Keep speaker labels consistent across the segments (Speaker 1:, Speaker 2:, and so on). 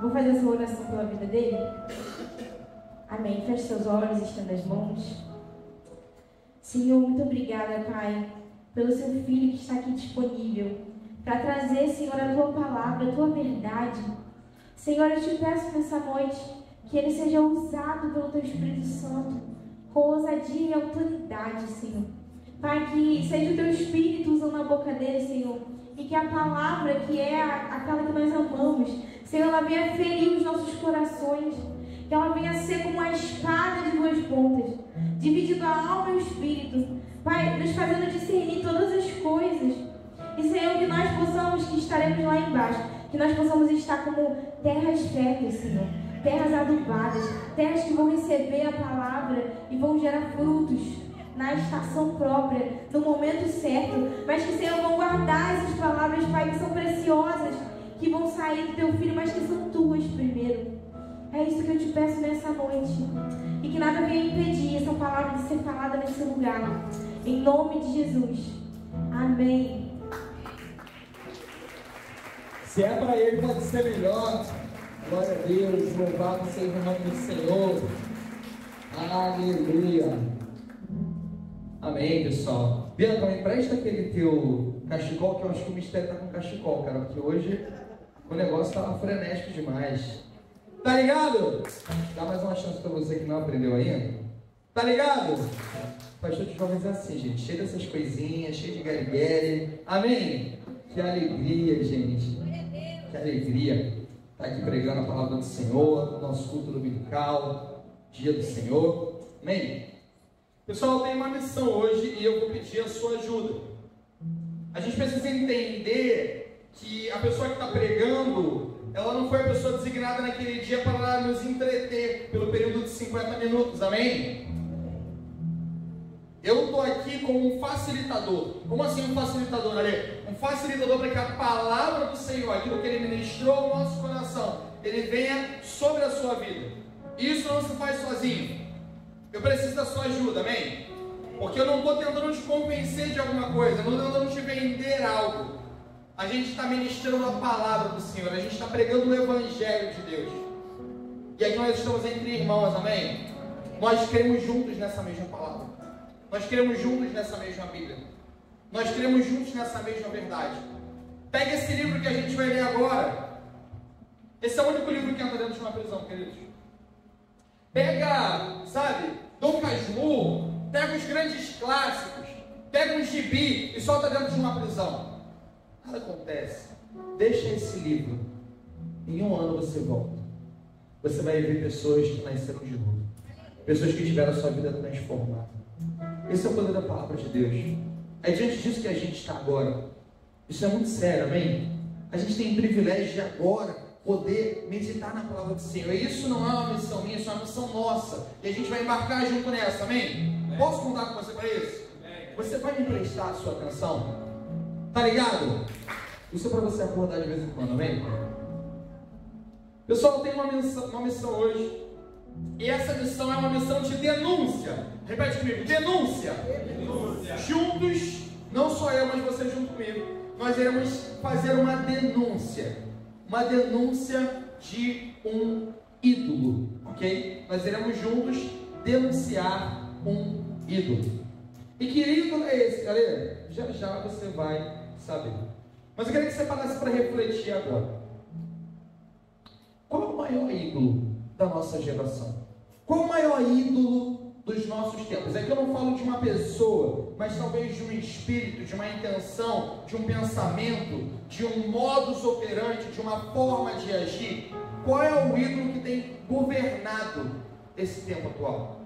Speaker 1: Vou fazer essa oração pela vida dele. Amém. Feche seus olhos, estenda as mãos. Senhor, muito obrigada, Pai, pelo seu filho que está aqui disponível para trazer, Senhor, a tua palavra, a tua verdade. Senhor, eu te peço nessa noite que ele seja usado pelo teu Espírito Santo com ousadia e autoridade, Senhor. Pai, que seja o teu Espírito usando a boca dele, Senhor, e que a palavra, que é aquela que nós amamos, Senhor, ela venha ferir os nossos corações, que ela venha ser como uma espada de duas pontas, dividindo a alma e o espírito, Pai, nos fazendo discernir todas as coisas. E, Senhor, que nós possamos, que estaremos lá embaixo, que nós possamos estar como terras férteis, Senhor, terras adubadas, terras que vão receber a palavra e vão gerar frutos na estação própria, no momento certo, mas que, Senhor, vão guardar essas palavras, Pai, que são preciosas, que vão sair do teu filho, mas que são tuas primeiro. É isso que eu te peço nessa noite. E que nada venha impedir essa palavra de ser falada nesse lugar. Em nome de Jesus. Amém.
Speaker 2: Se é para ele, pode ser melhor. Glória a Deus. Louvado seja o nome do Senhor. Aleluia. Amém, pessoal. Bianca, me empresta aquele teu cachecol, que eu acho que o mistério tá com cachecol, cara, porque hoje o negócio tá frenético demais. Tá ligado? Dá mais uma chance pra você que não aprendeu ainda. Tá ligado? Pastor de jovens é assim, gente, cheio dessas coisinhas, cheio de gariguere. Amém? Que alegria, gente. Que alegria tá aqui pregando a palavra do Senhor, no nosso culto dominical, dia do Senhor. Amém? Pessoal, eu tenho uma missão hoje e eu vou pedir a sua ajuda. A gente precisa entender que a pessoa que está pregando, ela não foi a pessoa designada naquele dia para nos entreter pelo período de 50 minutos, amém? Eu estou aqui como um facilitador. Como assim um facilitador, Ale? Um facilitador para que a palavra do Senhor, aquilo que Ele ministrou ao nosso coração, Ele venha sobre a sua vida. Isso não se faz sozinho. Eu preciso da sua ajuda, amém? Porque eu não estou tentando te convencer de alguma coisa, eu não estou tentando te vender algo. A gente está ministrando a palavra do Senhor, a gente está pregando o Evangelho de Deus. E aqui nós estamos entre irmãos, amém? Nós cremos juntos nessa mesma palavra. Nós cremos juntos nessa mesma Bíblia. Nós cremos juntos nessa mesma verdade. Pega esse livro que a gente vai ler agora. Esse é o único livro que entra dentro de uma prisão, queridos. Pega, sabe, Dom Casmurro, pega os grandes clássicos, pega um gibi e solta dentro de uma prisão. Nada acontece. Deixa esse livro. Em um ano você volta. Você vai ver pessoas que nasceram de novo. Pessoas que tiveram a sua vida transformada. Esse é o poder da palavra de Deus. É diante disso que a gente está agora. Isso é muito sério, amém? A gente tem o privilégio de agora poder meditar na palavra do Senhor. E isso não é uma missão minha, isso é uma missão nossa. E a gente vai embarcar junto nessa, amém? Posso contar com você para isso? Você vai me prestar a sua atenção? Tá ligado? Isso é para você acordar de vez em quando, amém? Pessoal, tem uma missão hoje. E essa missão é uma missão de denúncia. Repete comigo, denúncia. Denúncia. Juntos, não só eu, mas você junto comigo, nós iremos fazer uma denúncia. Uma denúncia de um ídolo, ok? Nós iremos juntos denunciar um ídolo. E que ídolo é esse, galera? Já já você vai saber. Mas eu queria que você parasse para refletir agora. Qual é o maior ídolo da nossa geração? Qual é o maior ídolo dos nossos tempos? Aqui eu não falo de uma pessoa, mas talvez de um espírito, de uma intenção, de um pensamento, de um modus operandi, de uma forma de agir. qual é o ídolo que tem governado esse tempo atual?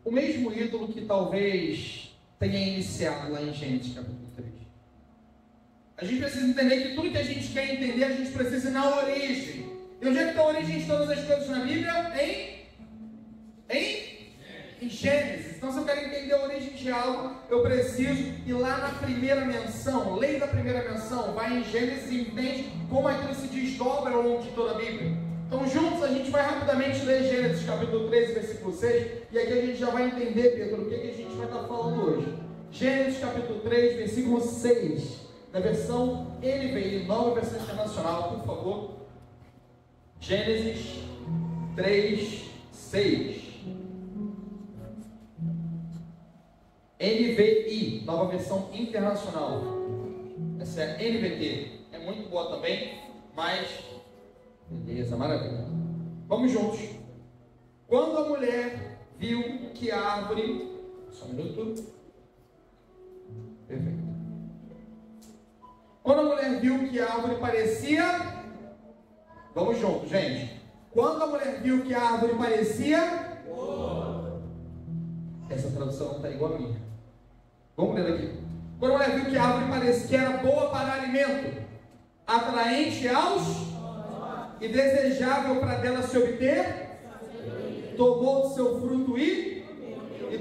Speaker 2: O mesmo ídolo que talvez tenha iniciado lá em Gênesis capítulo 3. A gente precisa entender que tudo que a gente quer entender, a gente precisa ir na origem. E onde é que está a origem de todas as coisas na Bíblia? Em Gênesis. Então, se eu quero entender a origem de algo, eu preciso ir lá na primeira menção, lei da primeira menção, vai em Gênesis e entende como aquilo se desdobra ao longo de toda a Bíblia. Então, juntos, a gente vai rapidamente ler Gênesis capítulo 13, versículo 6, e aqui a gente já vai entender, Pedro, o que a gente vai estar falando hoje. Gênesis capítulo 3, versículo 6, na versão NVI, nova versão internacional, por favor. Gênesis 3, 6. NVI, nova versão internacional. Essa é a NVT, é muito boa também, mas beleza, maravilha. Vamos juntos. Quando a mulher viu que a árvore, só um minuto. Perfeito. Quando a mulher viu que a árvore parecia, vamos juntos, gente. Quando a mulher viu que a árvore parecia, essa tradução não está igual a minha. Vamos ler aqui. Quando a mulher viu que a árvore parecia que era boa para alimento, atraente aos e desejável para dela se obter, tomou do seu fruto e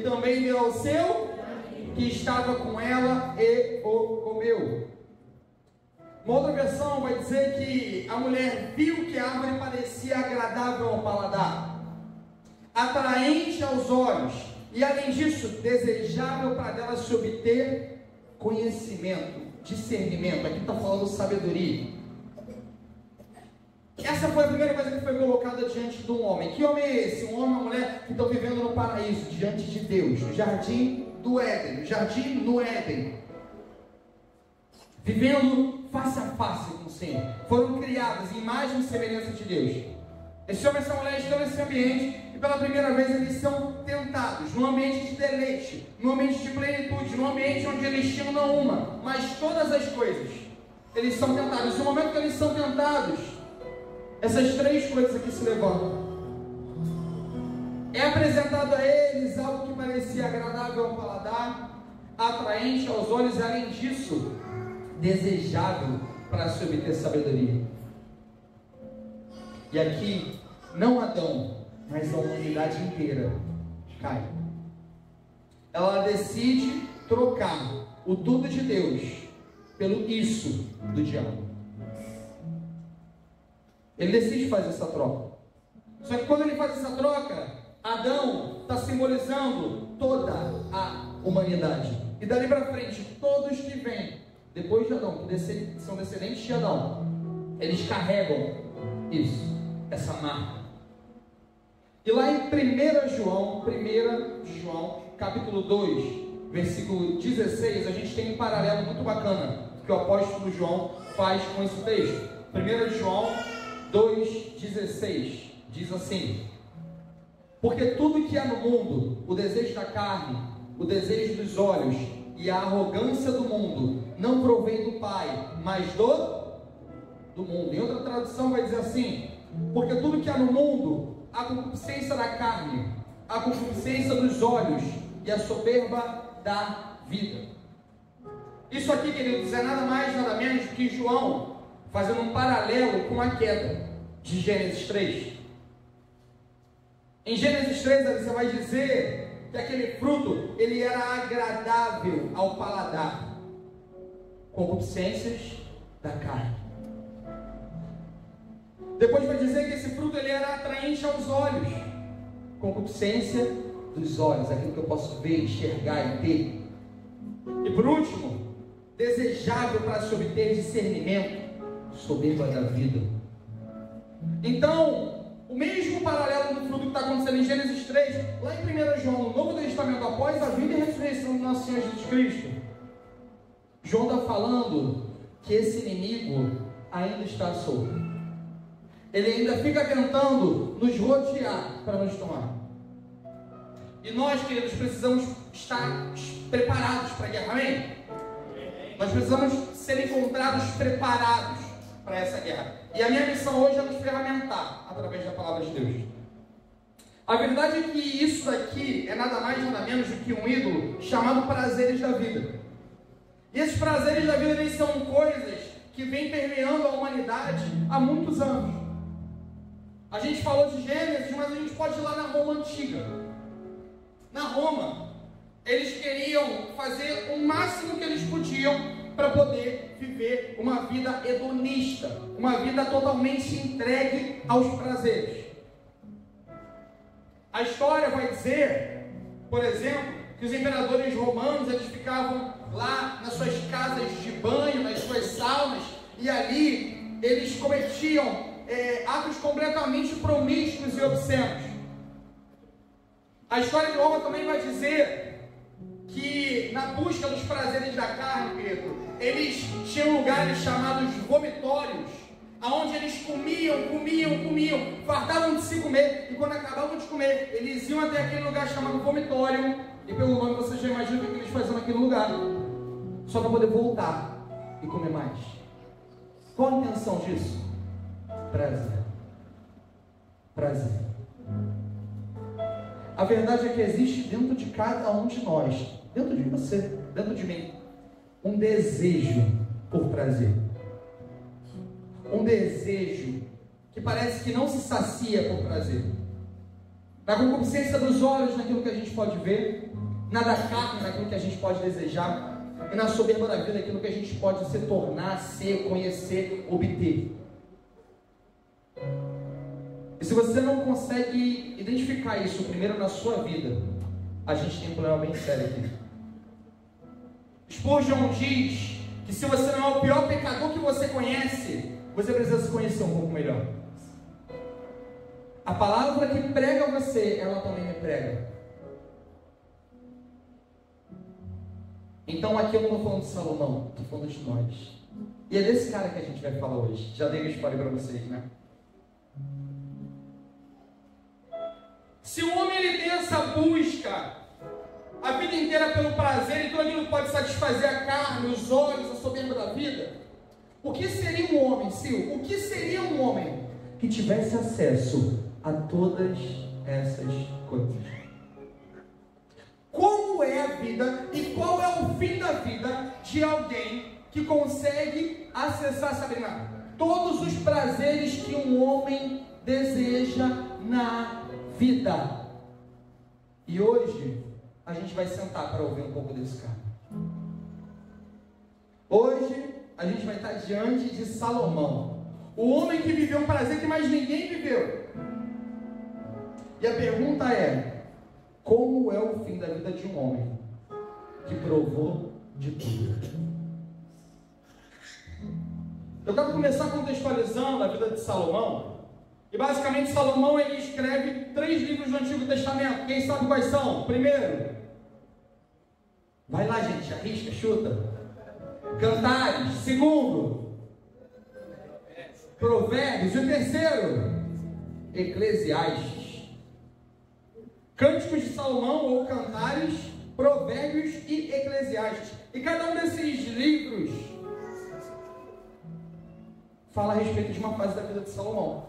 Speaker 2: também deu ao seu que estava com ela e o comeu. Uma outra versão vai dizer que a mulher viu que a árvore parecia agradável ao paladar, atraente aos olhos, e além disso, desejável para dela se obter conhecimento, discernimento. Aqui está falando sabedoria. Essa foi a primeira coisa que foi colocada diante de um homem. Que homem é esse? Um homem e uma mulher que estão vivendo no paraíso, diante de Deus, no jardim do Éden, no jardim no Éden, vivendo face a face com o Senhor. Foram criadas em imagem e semelhança de Deus. Esse homem e essa mulher estão nesse ambiente e pela primeira vez eles são tentados, num ambiente de deleite, num ambiente de plenitude, num ambiente onde eles tinham não uma, mas todas as coisas. Eles são tentados. No momento que eles são tentados, essas três coisas aqui se levantam. É apresentado a eles algo que parecia agradável ao paladar, atraente aos olhos e além disso, desejável para se obter sabedoria. E aqui, não Adão, mas a humanidade inteira cai. Ela decide trocar o tudo de Deus pelo isso do diabo. Ele decide fazer essa troca. Só que quando ele faz essa troca, Adão está simbolizando toda a humanidade. E dali para frente, todos que vêm depois de Adão, que são descendentes de Adão, eles carregam isso, essa marca. E lá em 1 João, capítulo 2, versículo 16, a gente tem um paralelo muito bacana que o apóstolo João faz com esse texto. 1 João 2,16 diz assim: porque tudo que há no mundo, o desejo da carne, o desejo dos olhos e a arrogância do mundo, não provém do Pai, mas do mundo. Em outra tradução vai dizer assim: porque tudo que há no mundo, a concupiscência da carne, a concupiscência dos olhos e a soberba da vida. Isso aqui, queridos, é nada mais, nada menos do que João fazendo um paralelo com a queda de Gênesis 3. Em Gênesis 3, você vai dizer que aquele fruto, ele era agradável ao paladar, concupiscências da carne. Depois vai dizer que esse fruto, ele era atraente aos olhos, concupiscência dos olhos, aquilo que eu posso ver, enxergar e ter. E por último, desejável para se obter discernimento, soberba da vida. Então, o mesmo paralelo do fruto que está acontecendo em Gênesis 3, lá em 1 João, no Novo Testamento, após a vida e a ressurreição do nosso Senhor Jesus Cristo, João está falando que esse inimigo ainda está solto. Ele ainda fica tentando nos rodear para nos tomar. E nós, queridos, precisamos estar preparados para a guerra, amém? Nós precisamos ser encontrados preparados para essa guerra. E a minha missão hoje é nos ferramentar através da palavra de Deus. A verdade é que isso daqui é nada mais nada menos do que um ídolo chamado prazeres da vida. E esses prazeres da vida, eles são coisas que vêm permeando a humanidade há muitos anos. A gente falou de Gênesis, mas a gente pode ir lá na Roma antiga. Na Roma, eles queriam fazer o máximo que eles podiam para poder viver uma vida hedonista, uma vida totalmente entregue aos prazeres. A história vai dizer, por exemplo, que os imperadores romanos, eles ficavam lá nas suas casas de banho, nas suas saunas, e ali eles cometiam atos completamente promíscuos e obscenos. A história de Roma também vai dizer que na busca dos prazeres da carne, Pedro, eles tinham lugares chamados vomitórios, aonde eles comiam, fartavam de se comer, e quando acabavam de comer, eles iam até aquele lugar chamado vomitório, e pelo nome você já imagina o que eles faziam naquele lugar, só para poder voltar e comer mais. Qual a intenção disso? Prazer. A verdade é que existe dentro de cada um de nós, dentro de você, dentro de mim, um desejo por prazer. Um desejo que parece que não se sacia por prazer. Na concupiscência dos olhos, naquilo que a gente pode ver, na da carne, naquilo que a gente pode desejar, e na soberba da vida, naquilo que a gente pode se tornar, ser, conhecer, obter. E se você não consegue identificar isso primeiro na sua vida, a gente tem um problema bem sério aqui. Spurgeon diz que se você não é o pior pecador que você conhece, você precisa se conhecer um pouco melhor. A palavra que prega você, ela também me prega. Então aqui eu não estou falando de Salomão, estou falando de nós. E é desse cara que a gente vai falar hoje. Já dei um spoiler para vocês, né? Se o homem ele tem essa busca a vida inteira pelo prazer, então ele não pode satisfazer a carne, os olhos, a soberba da vida, o que seria um homem, Sil? O que seria um homem que tivesse acesso a todas essas coisas? Como é a vida e qual é o fim da vida de alguém que consegue acessar, Sabrina, todos os prazeres que um homem deseja na vida? E hoje a gente vai sentar para ouvir um pouco desse cara. Hoje a gente vai estar diante de Salomão, o homem que viveu um prazer que mais ninguém viveu. E a pergunta é: como é o fim da vida de um homem que provou de tudo? Eu quero começar contextualizando a vida de Salomão. E basicamente Salomão ele escreve 3 livros do Antigo Testamento. Quem sabe quais são? Primeiro, vai lá gente, arrisca, chuta. Cantares. Segundo, Provérbios. E o terceiro, Eclesiastes. Cânticos de Salomão ou Cantares, Provérbios e Eclesiastes. E cada um desses livros fala a respeito de uma fase da vida de Salomão.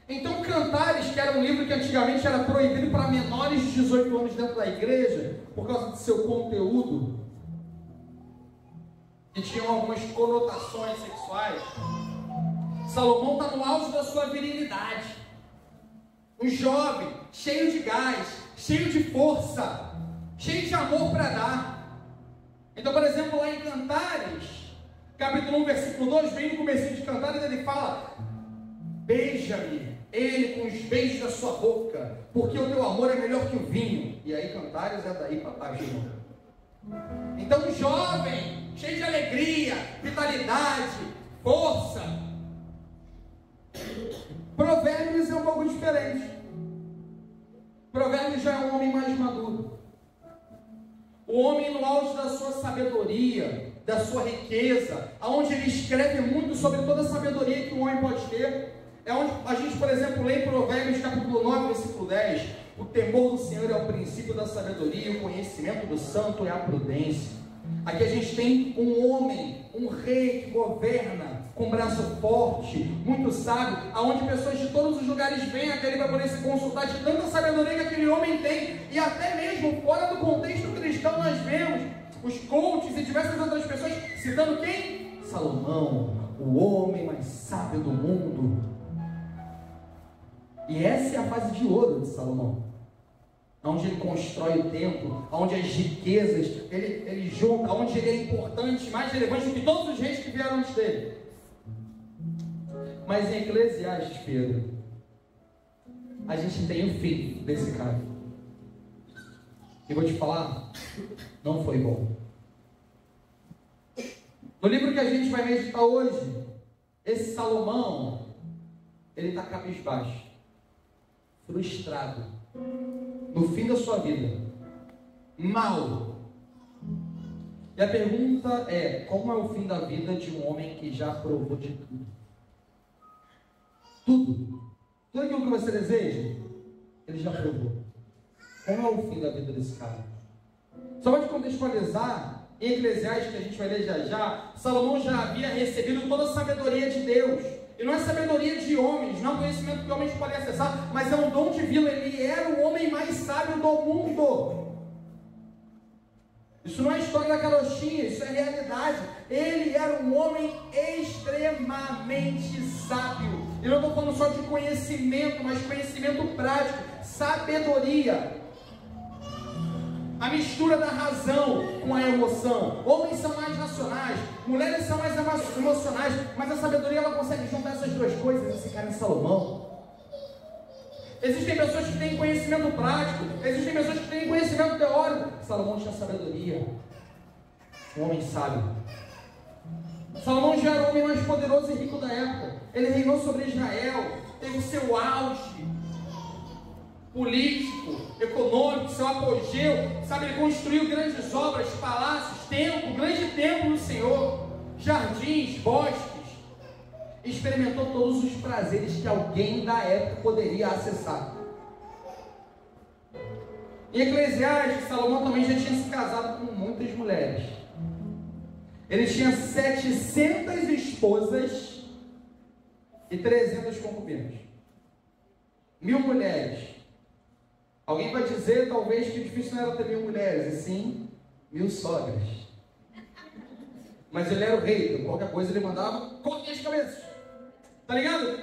Speaker 2: Então Cantares, que era um livro que antigamente era proibido para menores de 18 anos dentro da igreja, por causa do seu conteúdo, que tinham algumas conotações sexuais. Salomão está no auge da sua virilidade, um jovem, cheio de gás, cheio de força, cheio de amor para dar. Então, por exemplo, lá em Cantares, capítulo 1, versículo 2, bem no começo de Cantares, ele fala: beija-me, ele com os beijos da sua boca, porque o teu amor é melhor que o vinho. E aí Cantares é daí para baixo, irmão. Então, jovem, cheio de alegria, vitalidade, força. Provérbios é um pouco diferente. Provérbios já é um homem mais maduro. O homem no auge da sua sabedoria, da sua riqueza, aonde ele escreve muito sobre toda a sabedoria que o homem pode ter. É onde a gente, por exemplo, lê em Provérbios capítulo 9, versículo 10. O temor do Senhor é o princípio da sabedoria, o conhecimento do santo é a prudência. Aqui a gente tem um homem, um rei que governa com braço forte, muito sábio, aonde pessoas de todos os lugares vêm a querer para poder se consultar de tanta sabedoria que aquele homem tem, e até mesmo fora do contexto cristão nós vemos os coaches e diversas outras pessoas citando quem? Salomão, o homem mais sábio do mundo. E essa é a fase de ouro de Salomão, onde ele constrói o templo, onde as riquezas, ele junta, onde ele é importante, mais relevante do que todos os reis que vieram antes dele. Mas em Eclesiastes, Pedro, a gente tem o fim desse cara. E vou te falar, não foi bom. No livro que a gente vai meditar hoje, esse Salomão, ele está cabisbaixo, frustrado, no fim da sua vida, mal. E a pergunta é: como é o fim da vida de um homem que já provou de tudo? Tudo aquilo que você deseja, ele já provou. Como é o fim da vida desse cara? Só para te contextualizar, em Eclesiastes, que a gente vai ler já já, Salomão já havia recebido toda a sabedoria de Deus. E não é sabedoria de homens, não é um conhecimento que homens podem acessar, mas é um dom divino. Ele era o homem mais sábio do mundo. Isso não é história da carochinha, isso é realidade. Ele era um homem extremamente sábio. Eu não estou falando só de conhecimento, mas conhecimento prático, sabedoria. A mistura da razão com a emoção. Homens são mais racionais, mulheres são mais emocionais, mas a sabedoria ela consegue juntar essas duas coisas. Esse cara é Salomão. Existem pessoas que têm conhecimento prático, existem pessoas que têm conhecimento teórico. Salomão tinha sabedoria, um homem sábio. Salomão já era o homem mais poderoso e rico da época. Ele reinou sobre Israel, teve o seu auge político, econômico, seu apogeu, sabe, ele construiu grandes obras, palácios, templo, grande templo do Senhor, jardins, bosques, experimentou todos os prazeres que alguém da época poderia acessar. Em Eclesiastes, Salomão também já tinha se casado com muitas mulheres. Ele tinha 700 esposas e 300 concubinas. 1000 mulheres. Alguém vai dizer, talvez, que difícil não era ter 1000 mulheres, e sim 1000 sogras. Mas ele era o rei, então qualquer coisa ele mandava, corte as cabeças. Tá ligado?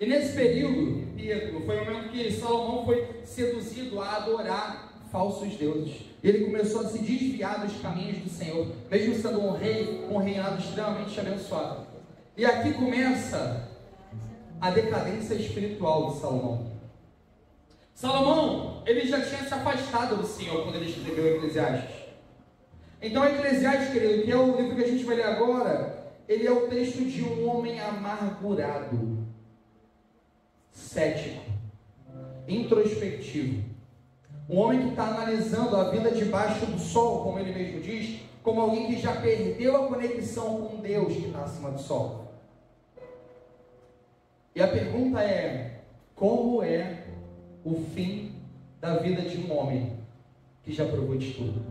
Speaker 2: E nesse período, Pedro, foi o momento que Salomão foi seduzido a adorar falsos deuses. Ele começou a se desviar dos caminhos do Senhor, mesmo sendo um rei, um reinado extremamente abençoado. E aqui começa a decadência espiritual de Salomão. Salomão, ele já tinha se afastado do Senhor quando ele escreveu Eclesiastes. Então, Eclesiastes, querido, que é o livro que a gente vai ler agora, ele é o texto de um homem amargurado, cético, introspectivo. Um homem que está analisando a vida debaixo do sol, como ele mesmo diz, como alguém que já perdeu a conexão com Deus que está acima do sol. E a pergunta é: como é o fim da vida de um homem que já provou de tudo?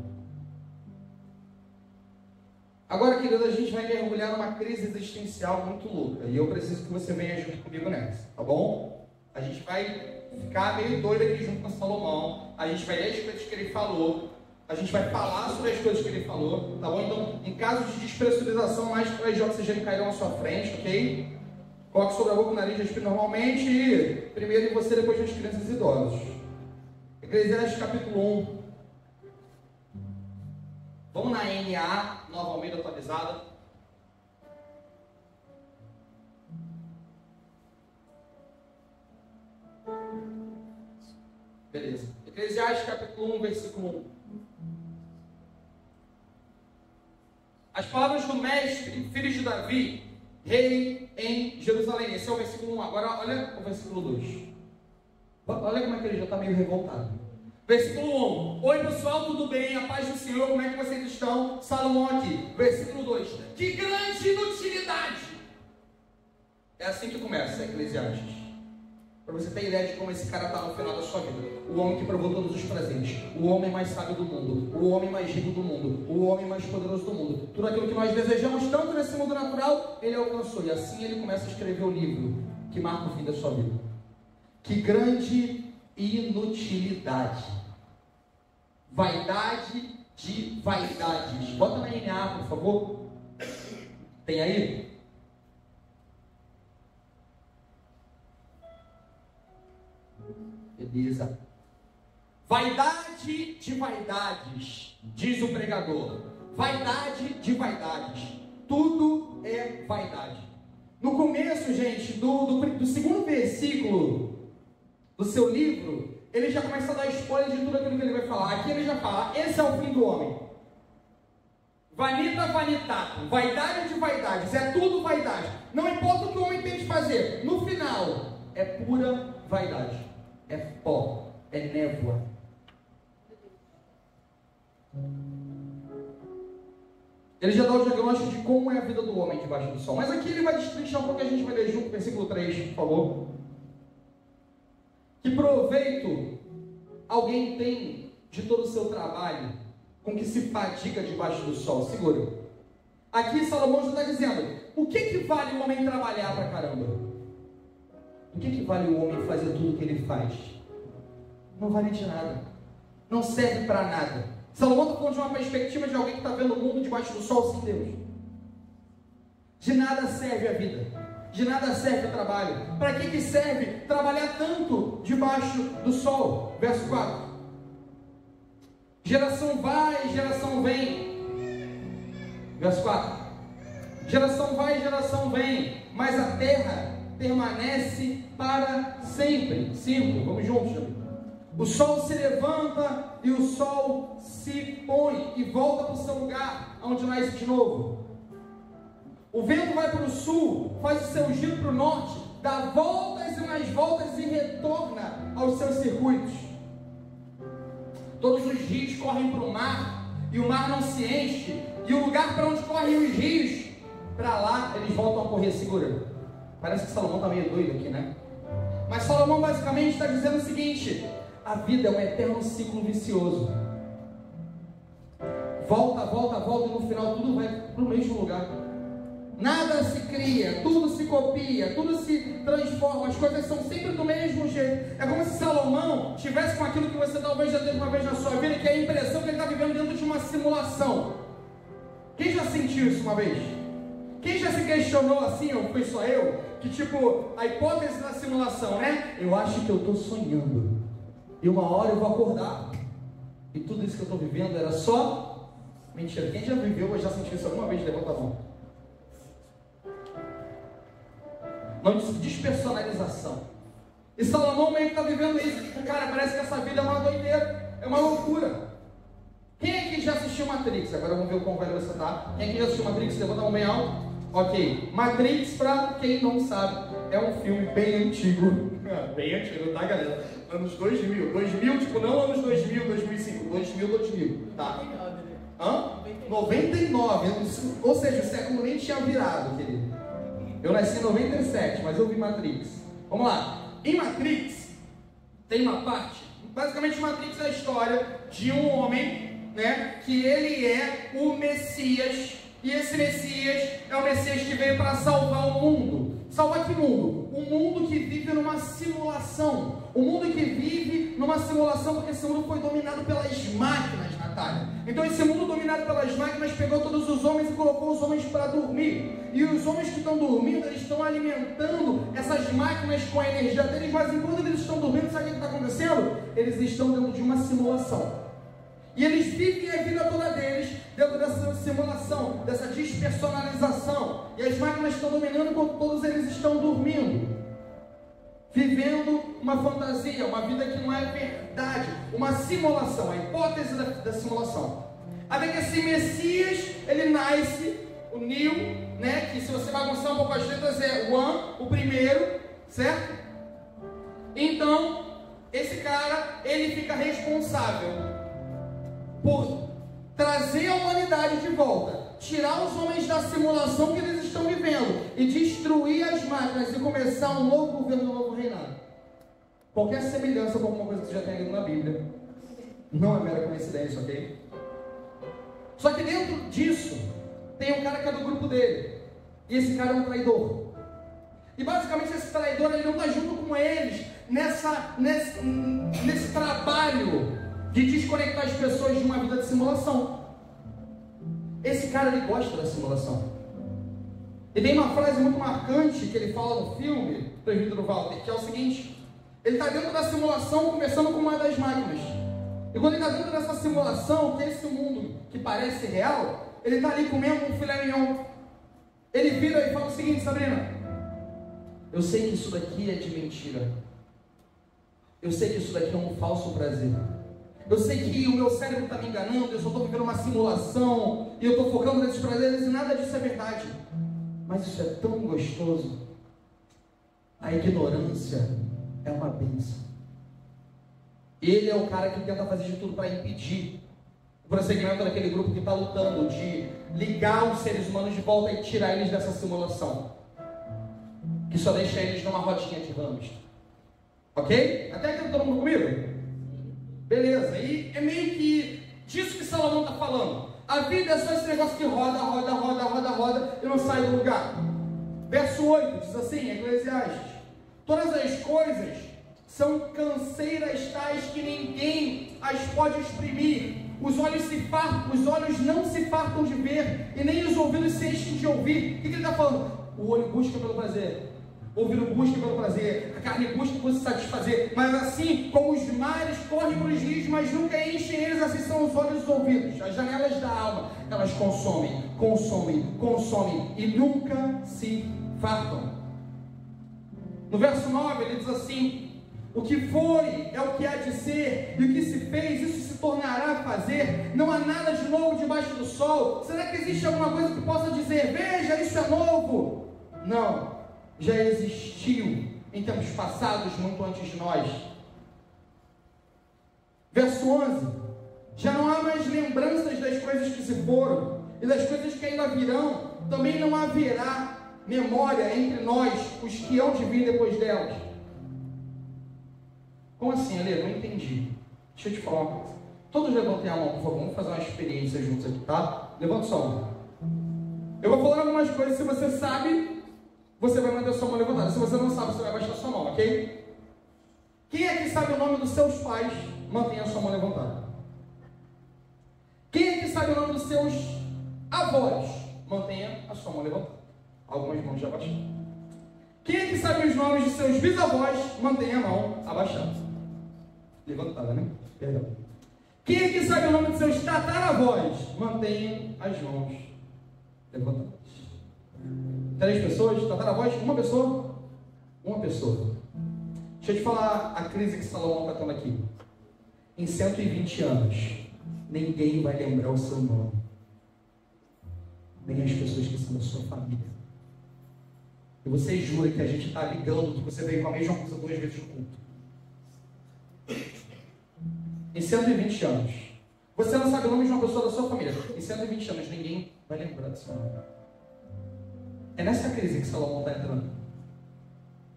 Speaker 2: Agora, querido, a gente vai mergulhar numa crise existencial muito louca, e eu preciso que você venha junto comigo nessa, tá bom? A gente vai ficar meio doido aqui junto com Salomão, a gente vai ler as coisas que ele falou, a gente vai falar sobre as coisas que ele falou, tá bom? Então, em caso de despressurização, mais para de oxigênio cairão à sua frente, ok? Coloque sobre a boca o nariz, respire normalmente, e primeiro em você, depois nas crianças e idosos. Eclesiastes capítulo 1. Vamos na NA, Nova Almeida atualizada. Beleza. Eclesiastes capítulo 1, versículo 1. As palavras do mestre, filho de Davi, rei em Jerusalém. Esse é o versículo 1. Agora olha o versículo 2. Olha como é que ele já está meio revoltado. Versículo 1. Oi pessoal, tudo bem? A paz do Senhor, como é que vocês estão? Salomão aqui. Versículo 2. Que grande inutilidade! É assim que começa Eclesiastes. Para você ter ideia de como esse cara está no final da sua vida. O homem que provou todos os presentes. O homem mais sábio do mundo. O homem mais rico do mundo. O homem mais poderoso do mundo. Tudo aquilo que nós desejamos tanto nesse mundo natural, ele alcançou. E assim ele começa a escrever o livro que marca o fim da sua vida. Que grande inutilidade. Vaidade de vaidades. Bota na NA, por favor. Tem aí? Beleza. Vaidade de vaidades, diz o pregador. Vaidade de vaidades. Tudo é vaidade. No começo, gente, do segundo versículo do seu livro, ele já começa a dar spoiler de tudo aquilo que ele vai falar. Aqui ele já fala, esse é o fim do homem. Vanita vanitatum, vaidade de vaidades, é tudo vaidade. Não importa o que o homem tem de fazer, no final, é pura vaidade. É pó, é névoa. Ele já dá o diagnóstico de como é a vida do homem debaixo do sol. Mas aqui ele vai destrinchar um pouco, a gente vai ler junto, versículo 3, por favor. Que proveito alguém tem de todo o seu trabalho com que se fadiga debaixo do sol? Segura. Aqui Salomão já está dizendo, o que vale o homem trabalhar pra caramba? O que vale o homem fazer tudo o que ele faz? Não vale de nada. Não serve para nada. Salomão está falando de uma perspectiva de alguém que está vendo o mundo debaixo do sol sem Deus. De nada serve a vida. De nada serve o trabalho. Para que serve trabalhar tanto debaixo do sol? Verso 4. Geração vai, geração vem. Verso 4. Geração vai, geração vem, mas a terra permanece para sempre. 5. Vamos juntos. O sol se levanta e o sol se põe e volta para o seu lugar, onde nasce de novo. O vento vai para o sul, faz o seu giro para o norte, dá voltas e mais voltas e retorna aos seus circuitos. Todos os rios correm para o mar e o mar não se enche, e o lugar para onde correm os rios, para lá eles voltam a correr. Segura. Parece que Salomão está meio doido aqui, né? Mas Salomão basicamente está dizendo o seguinte: a vida é um eterno ciclo vicioso. Volta, volta, volta, e no final tudo vai para o mesmo lugar. Nada se cria, tudo se copia, tudo se transforma, as coisas são sempre do mesmo jeito. É como se Salomão tivesse com aquilo que você talvez já teve uma vez na sua vida, que é a impressão que ele está vivendo dentro de uma simulação. Quem já sentiu isso uma vez? Quem já se questionou assim, ou foi só eu, que tipo, a hipótese da simulação, né? Eu acho que eu estou sonhando, e uma hora eu vou acordar, e tudo isso que eu estou vivendo era só mentira. Quem já viveu ou já sentiu isso alguma vez? Levanta a mão. Não, despersonalização. E Salomão meio que está vivendo isso. Cara, parece que essa vida é uma doideira, é uma loucura. Quem aqui já assistiu Matrix? Agora vamos ver o quão velho você está. Quem aqui já assistiu Matrix? Levanta a mão bem alto. Ok. Matrix, para quem não sabe, é um filme bem antigo. Bem antigo, tá, galera? Anos 2000. 2000, tipo, não anos 2000, 2005. 2000, tá? Hã? 99. Ou seja, o século nem tinha virado, querido. Eu nasci em 97, mas eu vi Matrix. Vamos lá. Em Matrix, tem uma parte. Basicamente, Matrix é a história de um homem, né? Que ele é o Messias. E esse Messias é o Messias que veio para salvar o mundo. Salvar que mundo? Um mundo que vive numa simulação. Um mundo que vive numa simulação, porque esse mundo foi dominado pelas máquinas, Natália. Então esse mundo dominado pelas máquinas pegou todos os homens e colocou os homens para dormir. E os homens que estão dormindo, eles estão alimentando essas máquinas com a energia deles, mas enquanto eles estão dormindo, sabe o que está acontecendo? Eles estão dentro de uma simulação. E eles vivem a vida toda deles dentro dessa simulação, dessa despersonalização. E as máquinas estão dominando enquanto todos eles estão dormindo. Vivendo uma fantasia, uma vida que não é verdade. Uma simulação, a hipótese da simulação. Até que esse Messias, ele nasce, o Neo, né? Que se você bagunçar um pouco as letras é One, o primeiro, certo? Então, esse cara, ele fica responsável por trazer a humanidade de volta, tirar os homens da simulação que eles estão vivendo e destruir as máquinas e começar um novo governo, um novo reinado. qualquer semelhança com alguma coisa que você já tenha lido na Bíblia não é mera coincidência, ok? Só que dentro disso tem um cara que é do grupo dele, e esse cara é um traidor. E basicamente esse traidor, ele não está junto com eles nesse trabalho de desconectar as pessoas de uma vida de simulação. Esse cara, ele gosta da simulação. E tem uma frase muito marcante que ele fala no filme, presbítero Walter, que é o seguinte: ele está dentro da simulação conversando com uma das máquinas. E quando ele está dentro dessa simulação, que é esse mundo que parece real, ele está ali comendo um filé mignon. Ele vira e fala o seguinte: Sabrina, eu sei que isso daqui é de mentira. Eu sei que isso daqui é um falso prazer. Eu sei que o meu cérebro está me enganando, eu só estou vivendo uma simulação, e eu estou focando nesses prazeres, e nada disso é verdade. Mas isso é tão gostoso. A ignorância é uma bênção. Ele é o cara que tenta fazer de tudo para impedir o prosseguimento daquele grupo que está lutando de ligar os seres humanos de volta e tirar eles dessa simulação, que só deixa eles numa rodinha de hamster. Ok? Até aqui todo mundo comigo? Beleza, e é meio que disso que Salomão está falando. A vida é só esse negócio que roda, roda, roda, roda, roda e não sai do lugar. Verso 8 diz assim, Eclesiastes: todas as coisas são canseiras tais que ninguém as pode exprimir. Os olhos não se fartam de ver, e nem os ouvidos se enchem de ouvir. O que ele está falando? O olho busca pelo prazer, o ouvido busca pelo prazer, a carne busca por se satisfazer, mas assim como os mares correm para os rios, mas nunca enchem eles, assim são os olhos e os ouvidos, as janelas da alma. Elas consomem, consomem, consomem e nunca se fartam. No verso 9 ele diz assim: o que foi é o que há de ser, e o que se fez, isso se tornará a fazer. Não há nada de novo debaixo do sol. Será que existe alguma coisa que possa dizer: veja, isso é novo? Não, já existiu em tempos passados, muito antes de nós. Verso 11: já não há mais lembranças das coisas que se foram, e das coisas que ainda virão, também não haverá memória entre nós, os que hão de vir depois delas. Como assim, Ale? Não entendi. Deixa eu te falar uma coisa. Todos levantem a mão, por favor. Vamos fazer uma experiência juntos aqui, tá? Levanta sua mão. Eu vou falar algumas coisas. Se você sabe, você vai manter sua mão levantada. Se você não sabe, você vai baixar sua mão, ok? Quem é que sabe o nome dos seus pais? Mantenha a sua mão levantada. Quem é que sabe o nome dos seus avós? Mantenha a sua mão levantada. Algumas mãos já baixaram. Quem é que sabe os nomes de seus bisavós? Mantenha a mão abaixada. Levantada, né? Perdão. Quem é que sabe o nome de seus tataravós? Mantenha as mãos levantadas. 3 pessoas? Tataravós? Uma pessoa? Uma pessoa. Deixa eu te falar a crise que Salomão está tendo aqui. Em 120 anos, ninguém vai lembrar o seu nome. Nem as pessoas que são da sua família. E você jura que a gente está ligando que você veio com a mesma coisa 2 vezes no culto. Em 120 anos, você não sabe o nome de uma pessoa da sua família. Em 120 anos, ninguém vai lembrar do seu nome. É nessa crise que Salomão está entrando.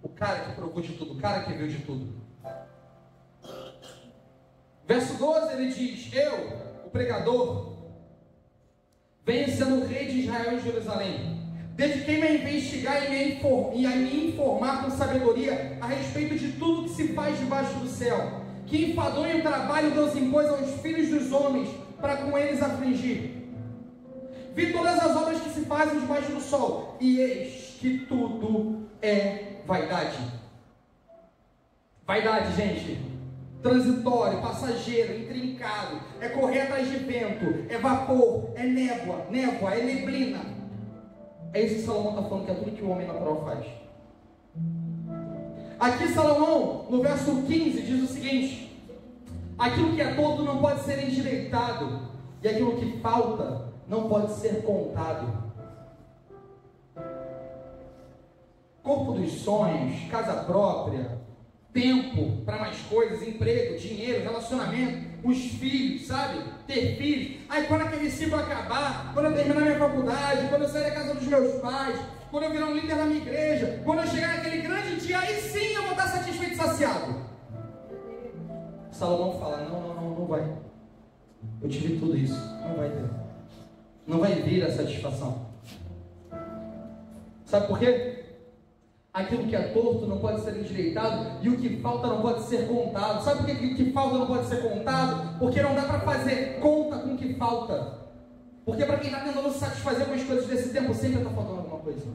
Speaker 2: O cara que provou de tudo, o cara que viu de tudo. Verso 12, ele diz: eu, o pregador, venho sendo rei de Israel e Jerusalém. Dediquei-me a investigar e a me informar com sabedoria a respeito de tudo que se faz debaixo do céu. Que enfadonho trabalho Deus impôs aos filhos dos homens para com eles afligir. Vi todas as obras que se fazem debaixo do sol, e eis que tudo é vaidade. Vaidade, gente, transitório, passageiro, intrincado, é correr atrás de vento, é vapor, é névoa, é neblina. É isso que Salomão está falando, que é tudo que o homem natural faz. Aqui Salomão, no verso 15, diz o seguinte: aquilo que é todo não pode ser endireitado, e aquilo que falta não pode ser contado. Corpo dos sonhos, casa própria, tempo para mais coisas, emprego, dinheiro, relacionamento, os filhos, sabe? Ter filhos. Aí quando aquele ciclo acabar, quando eu terminar minha faculdade, quando eu sair da casa dos meus pais, quando eu virar um líder da minha igreja, quando eu chegar naquele grande dia, aí sim eu vou estar satisfeito e saciado. Salomão fala, não vai. Eu tive tudo isso, não vai ter. Não vai vir a satisfação. Sabe por quê? Aquilo que é torto não pode ser endireitado e o que falta não pode ser contado. Sabe por que o que falta não pode ser contado? Porque não dá para fazer conta com o que falta. Porque para quem está tentando se satisfazer com as coisas desse tempo, sempre está faltando alguma coisa.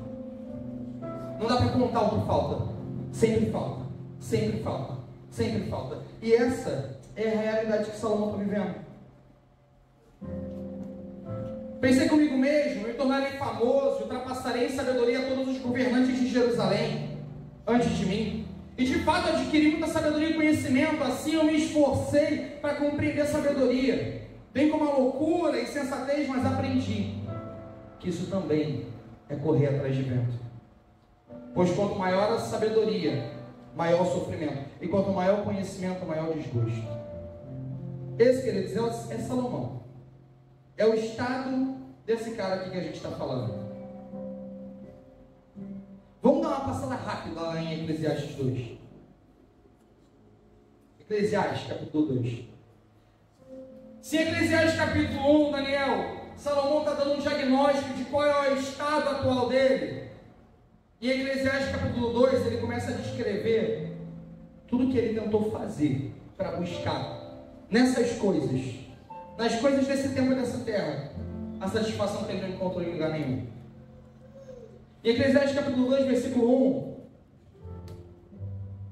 Speaker 2: Não dá para contar o que falta. Sempre falta. Sempre falta. Sempre falta. E essa é a realidade que Salomão está vivendo. Pensei comigo mesmo, me tornarei famoso, ultrapassarei em sabedoria todos os governantes de Jerusalém, antes de mim. E de fato adquiri muita sabedoria e conhecimento, assim eu me esforcei para compreender a sabedoria, bem como a loucura e insensatez, mas aprendi que isso também é correr atrás de vento. Pois quanto maior a sabedoria, maior o sofrimento, e quanto maior o conhecimento, maior o desgosto. Esse, queridos, é Salomão. É o estado desse cara aqui que a gente está falando. Vamos dar uma passada rápida lá em Eclesiastes 2. Eclesiastes, capítulo 2. Se em Eclesiastes, capítulo 1, Daniel, Salomão está dando um diagnóstico de qual é o estado atual dele. E em Eclesiastes, capítulo 2, ele começa a descrever tudo que ele tentou fazer para buscar nessas coisas. Nas coisas desse tempo e dessa terra, a satisfação que ele não encontrou em lugar nenhum. Em Eclesiastes capítulo 2, versículo 1,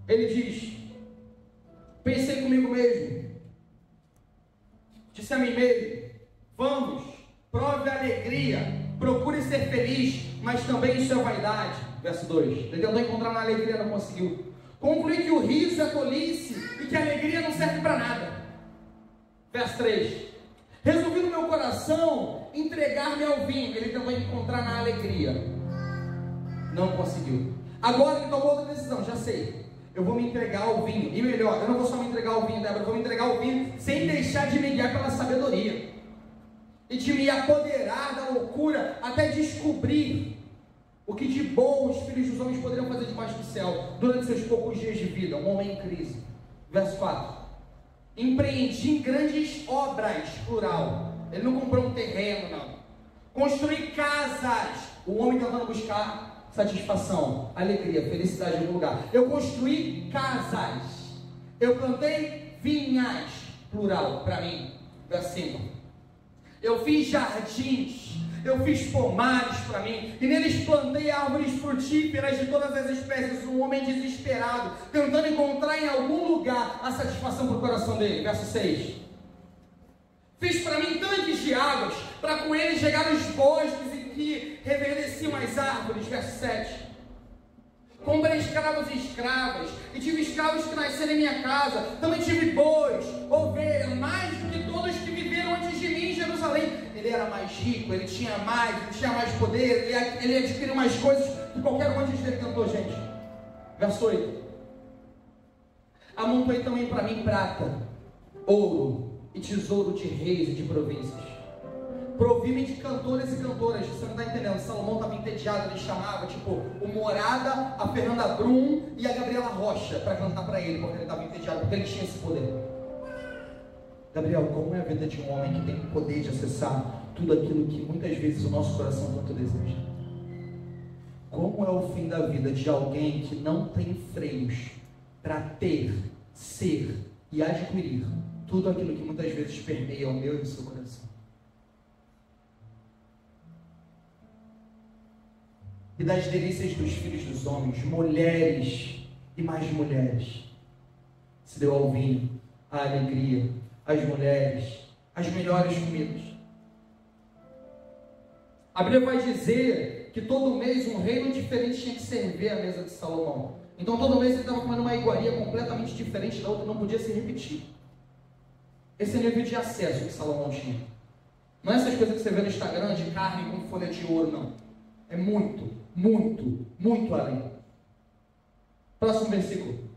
Speaker 2: ele diz: pensei comigo mesmo, disse a mim mesmo, vamos, prove a alegria, procure ser feliz, mas também isso é vaidade. Verso 2, ele tentou encontrar na alegria, não conseguiu. Concluí que o riso é tolice e que a alegria não serve para nada. Verso 3, resolvi no meu coração entregar-me ao vinho. Ele tentou encontrar na alegria, não conseguiu. Agora ele tomou outra decisão, já sei, eu vou me entregar ao vinho. E melhor, eu não vou só me entregar ao vinho, Débora, eu vou me entregar ao vinho sem deixar de me guiar pela sabedoria e de me apoderar da loucura até descobrir o que de bom os filhos dos homens poderiam fazer debaixo do céu durante seus poucos dias de vida. Um homem em crise. Verso 4, empreendi em grandes obras, plural. Ele não comprou um terreno, não. Construí casas. O homem tentando buscar satisfação, alegria, felicidade em algum lugar. Eu construí casas. Eu plantei vinhas, plural, para mim. Verso 5. Eu fiz jardins. Eu fiz pomares para mim, e neles plantei árvores frutíferas de todas as espécies. Um homem desesperado, tentando encontrar em algum lugar a satisfação para o coração dele. Verso 6. Fiz para mim tanques de águas, para com eles chegar nos bosques e que reverdeciam as árvores. Verso 7. Comprei escravos e escravas, e tive escravos que nasceram em minha casa. Também tive bois, ovelhas, mais do que todos que viveram antes de mim em Jerusalém. Ele era mais rico, ele tinha mais poder, ele adquiriu mais coisas que qualquer um antes dele tentou, gente. Verso 8. Amontoei também para mim prata, ouro e tesouro de reis e de províncias. Provi-me de cantores e cantoras. Você não está entendendo, Salomão estava entediado. Ele chamava o Morada, a Fernanda Brum e a Gabriela Rocha para cantar para ele, porque ele estava entediado, porque ele tinha esse poder. Gabriel, como é a vida de um homem que tem o poder de acessar tudo aquilo que muitas vezes o nosso coração tanto deseja? Como é o fim da vida de alguém que não tem freios para ter, ser e adquirir tudo aquilo que muitas vezes permeia o meu e o seu coração? E das delícias dos filhos dos homens, mulheres e mais mulheres, se deu ao vinho, à alegria, às mulheres, as melhores comidas. A Bíblia vai dizer que todo mês um reino diferente tinha que servir à mesa de Salomão. Então todo mês ele estava comendo uma iguaria completamente diferente da outra, não podia se repetir. Esse é o nível de acesso que Salomão tinha. Não é essas coisas que você vê no Instagram de carne com folha de ouro, não. É muito, muito, muito além. Próximo versículo.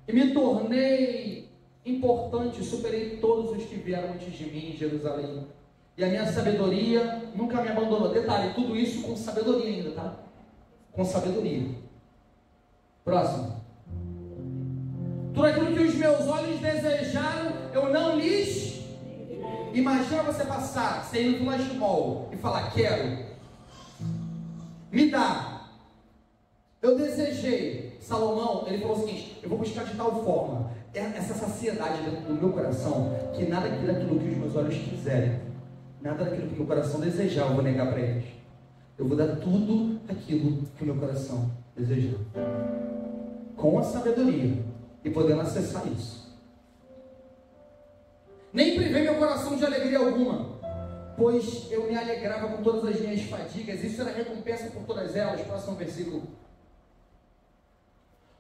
Speaker 2: E me tornei importante, superei todos os que vieram antes de mim em Jerusalém. E a minha sabedoria nunca me abandonou. Detalhe, tudo isso com sabedoria ainda, tá? Com sabedoria. Próximo. Tudo aquilo que os meus olhos desejaram, eu não lhes. Imagina você passar, você ir no Village Mall e falar: quero, me dá. Eu desejei. Salomão, ele falou o seguinte: eu vou buscar de tal forma essa saciedade dentro do meu coração, que nada daquilo que os meus olhos quiserem, nada daquilo que o meu coração desejar, eu vou negar para eles. Eu vou dar tudo aquilo que o meu coração desejar, com a sabedoria e podendo acessar isso. Nem privei meu coração de alegria alguma, pois eu me alegrava com todas as minhas fadigas. Isso era recompensa por todas elas. Próximo versículo.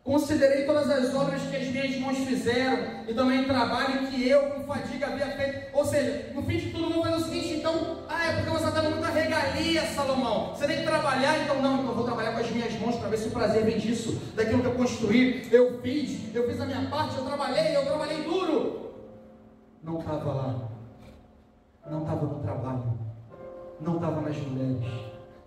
Speaker 2: Considerei todas as obras que as minhas mãos fizeram, e também o trabalho que eu com fadiga havia feito. Ou seja, no fim de tudo, vamos fazer o seguinte: então, é porque você está dando muita regalia, Salomão. Você tem que trabalhar, então não, então eu vou trabalhar com as minhas mãos para ver se o prazer vem disso, daquilo que eu construí. Eu fiz a minha parte, eu trabalhei duro. Não estava lá, não estava no trabalho, não estava nas mulheres,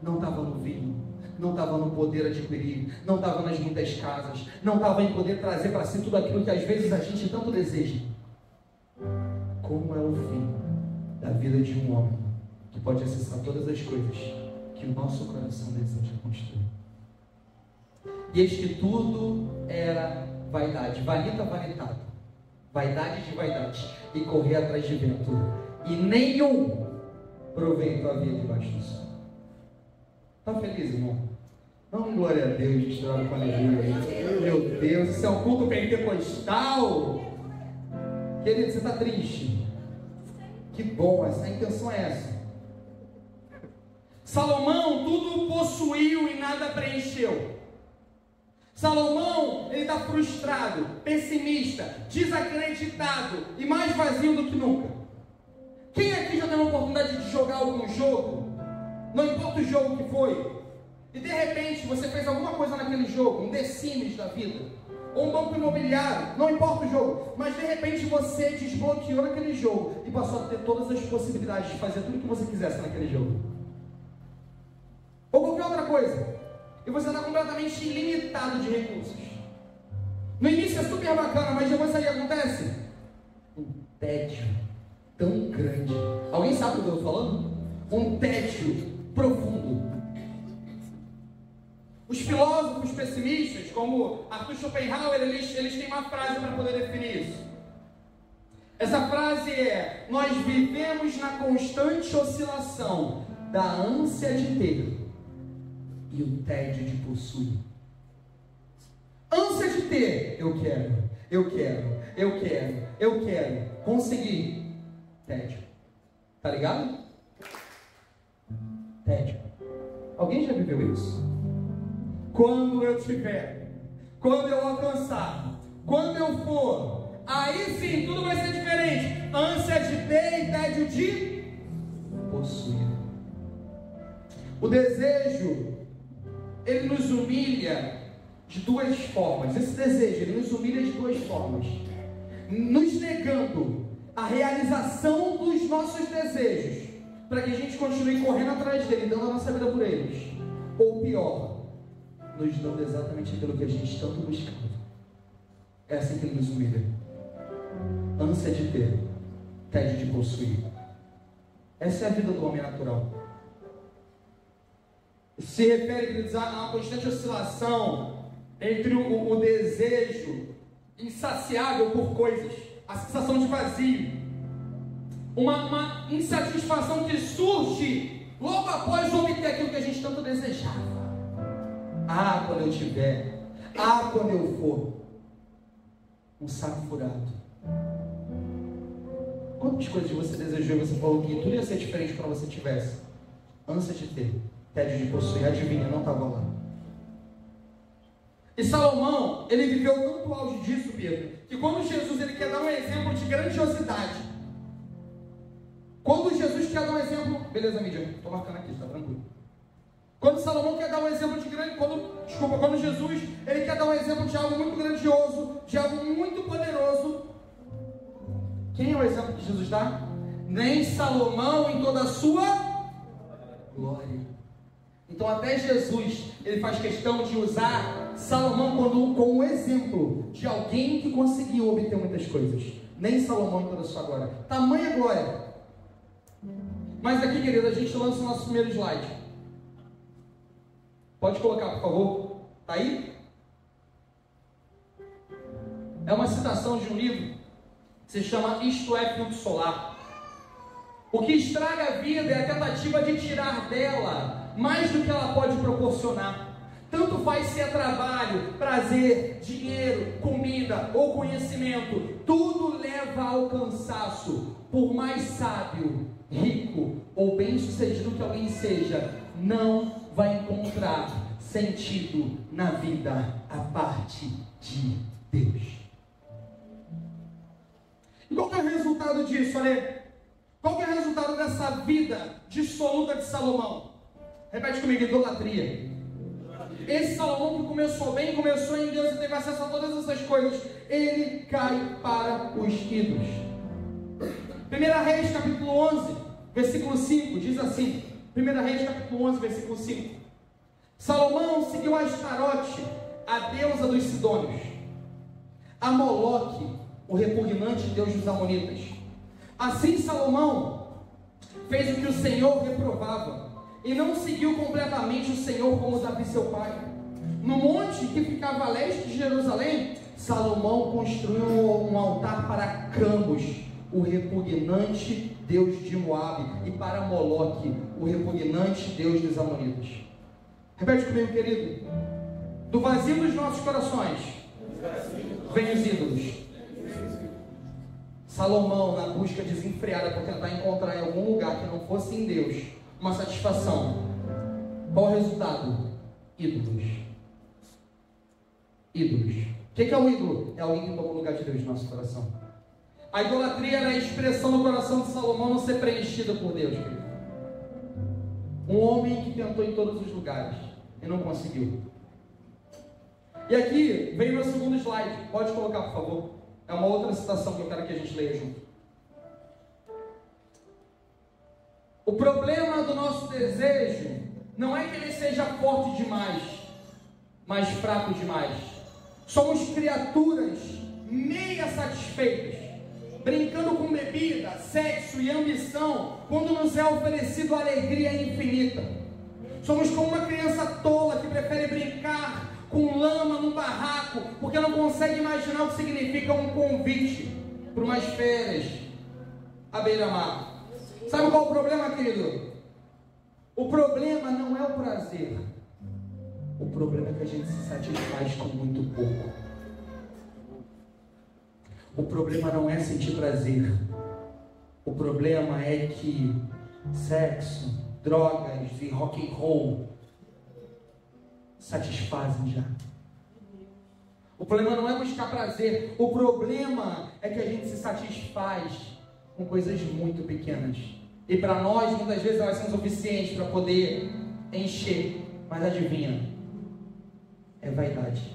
Speaker 2: não estava no vinho, não estava no poder adquirir, não estava nas muitas casas, não estava em poder trazer para si tudo aquilo que às vezes a gente tanto deseja. Como é o fim da vida de um homem que pode acessar todas as coisas que o nosso coração deseja construir. E eis que tudo era vaidade, vanita vanitato, vaidade de vaidade, e correr atrás de vento, e nenhum proveito havia debaixo do sol. Está feliz, irmão? Não, glória a Deus, misturado com aleluia. Meu Deus, isso é um culto pentecostal. Querido, você está triste? Que bom, a intenção é essa. Salomão tudo possuiu e nada preencheu. Salomão, ele está frustrado, pessimista, desacreditado e mais vazio do que nunca. Quem aqui já teve a oportunidade de jogar algum jogo? Não importa o jogo que foi, e de repente você fez alguma coisa naquele jogo, um The Sims da vida, ou um banco imobiliário, não importa o jogo, mas de repente você desbloqueou naquele jogo e passou a ter todas as possibilidades de fazer tudo o que você quisesse naquele jogo, ou qualquer outra coisa, e você está completamente ilimitado de recursos. No início é super bacana, mas depois sabe o que acontece? Um tédio tão grande. Alguém sabe o que eu estou falando? Um tédio profundo. Os filósofos pessimistas, como Arthur Schopenhauer, eles têm uma frase para poder definir isso. Essa frase é: nós vivemos na constante oscilação da ânsia de ter e o tédio de possuir. Ânsia de ter, eu quero, conseguir. Tédio. Tá ligado? Tédio. Alguém já viveu isso? Quando eu tiver, quando eu alcançar, quando eu for, aí sim tudo vai ser diferente. Ânsia de ter e tédio de possuir. O desejo, ele nos humilha de duas formas. Esse desejo, ele nos humilha de duas formas: nos negando a realização dos nossos desejos, para que a gente continue correndo atrás dele, dando a nossa vida por eles, ou pior, nos dando exatamente aquilo que a gente tanto buscava. É assim que ele nos humilha. Ânsia de ter, tédio de possuir. Essa é a vida do homem natural. Se refere a uma constante oscilação entre o desejo insaciável por coisas, a sensação de vazio, uma insatisfação que surge logo após obter aquilo que a gente tanto desejava. Ah, quando eu tiver, ah, quando eu for. Um saco furado. Quantas coisas você desejou e você falou que tudo ia ser diferente quando você tivesse? Ânsia de ter, tédio de possuir. Adivinha, não estava lá. E Salomão, ele viveu tanto auge disso, Pedro, que quando Jesus ele quer dar um exemplo de grandiosidade, quando Jesus quer dar um exemplo, beleza, mídia, estou marcando aqui, está tranquilo. Quando Salomão quer dar um exemplo de grande, quando Jesus ele quer dar um exemplo de algo muito grandioso, de algo muito poderoso, quem é o exemplo que Jesus dá? Nem Salomão em toda a sua glória. Então até Jesus, ele faz questão de usar Salomão como exemplo de alguém que conseguiu obter muitas coisas. Nem Salomão em toda a sua glória. Tamanha glória. Mas aqui, querido, a gente lança o nosso primeiro slide. Pode colocar, por favor. Tá aí? É uma citação de um livro que se chama Isto é Fluxo Solar. O que estraga a vida é a tentativa de tirar dela mais do que ela pode proporcionar. Tanto faz se é trabalho, prazer, dinheiro, comida ou conhecimento, tudo leva ao cansaço. Por mais sábio, rico ou bem-sucedido que alguém seja, não vai encontrar sentido na vida a parte de Deus. E qual que é o resultado disso, Ale? Qual que é o resultado dessa vida dissoluta de Salomão? Repete comigo: idolatria. Esse Salomão que começou bem, começou em Deus e teve acesso a todas essas coisas, ele cai para os ídolos. 1 Reis capítulo 11, versículo 5, diz assim. 1 Reis capítulo 11, versículo 5. Salomão seguiu a Astarote, a deusa dos Sidônios, a Moloque, o repugnante deus dos Amonitas. Assim Salomão fez o que o Senhor reprovava, e não seguiu completamente o Senhor como Davi seu pai. No monte que ficava a leste de Jerusalém, Salomão construiu um altar para Cambos, o repugnante deus de Moabe, e para Moloque, o repugnante deus dos Amonitas. Repete comigo, querido. Do vazio dos nossos corações vem os ídolos. Salomão, na busca desenfreada por tentar encontrar em algum lugar que não fosse em Deus uma satisfação, qual o resultado? Ídolos. Ídolos. O que é um ídolo? É alguém que toma o lugar de Deus no nosso coração. A idolatria era a expressão do coração de Salomão não ser preenchida por Deus, querido. Um homem que tentou em todos os lugares e não conseguiu. E aqui vem meu segundo slide. Pode colocar, por favor. É uma outra citação que eu quero que a gente leia junto. O problema do nosso desejo não é que ele seja forte demais, mas fraco demais. Somos criaturas meia satisfeitas, brincando com bebida, sexo e ambição, quando nos é oferecido alegria infinita. Somos como uma criança tola que prefere brincar com lama num barraco, porque não consegue imaginar o que significa um convite para umas férias à beira-mar. Sabe qual é o problema, querido? O problema não é o prazer. O problema é que a gente se satisfaz com muito pouco. O problema não é sentir prazer. O problema é que sexo, drogas e rock and roll satisfazem já. O problema não é buscar prazer. O problema é que a gente se satisfaz com coisas muito pequenas. E para nós, muitas vezes, elas são suficientes para poder encher. Mas adivinha? É vaidade.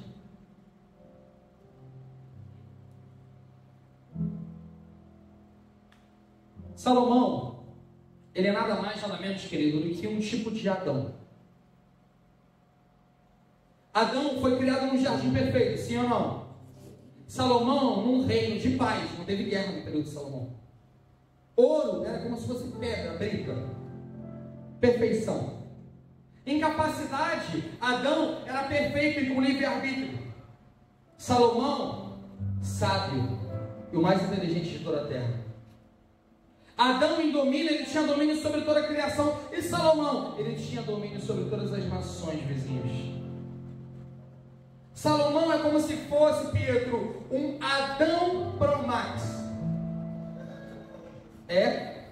Speaker 2: Salomão, ele é nada mais, nada menos, querido, do que um tipo de Adão. Adão foi criado num jardim perfeito, sim ou não? Salomão, num reino de paz, não teve guerra no período de Salomão. Ouro era como se fosse pedra, briga. Perfeição. Em capacidade, Adão era perfeito e com livre-arbítrio. Salomão, sábio e o mais inteligente de toda a terra. Adão em domínio, ele tinha domínio sobre toda a criação. E Salomão, ele tinha domínio sobre todas as nações vizinhas. Salomão é como se fosse, Pedro, um Adão Pro Max. É?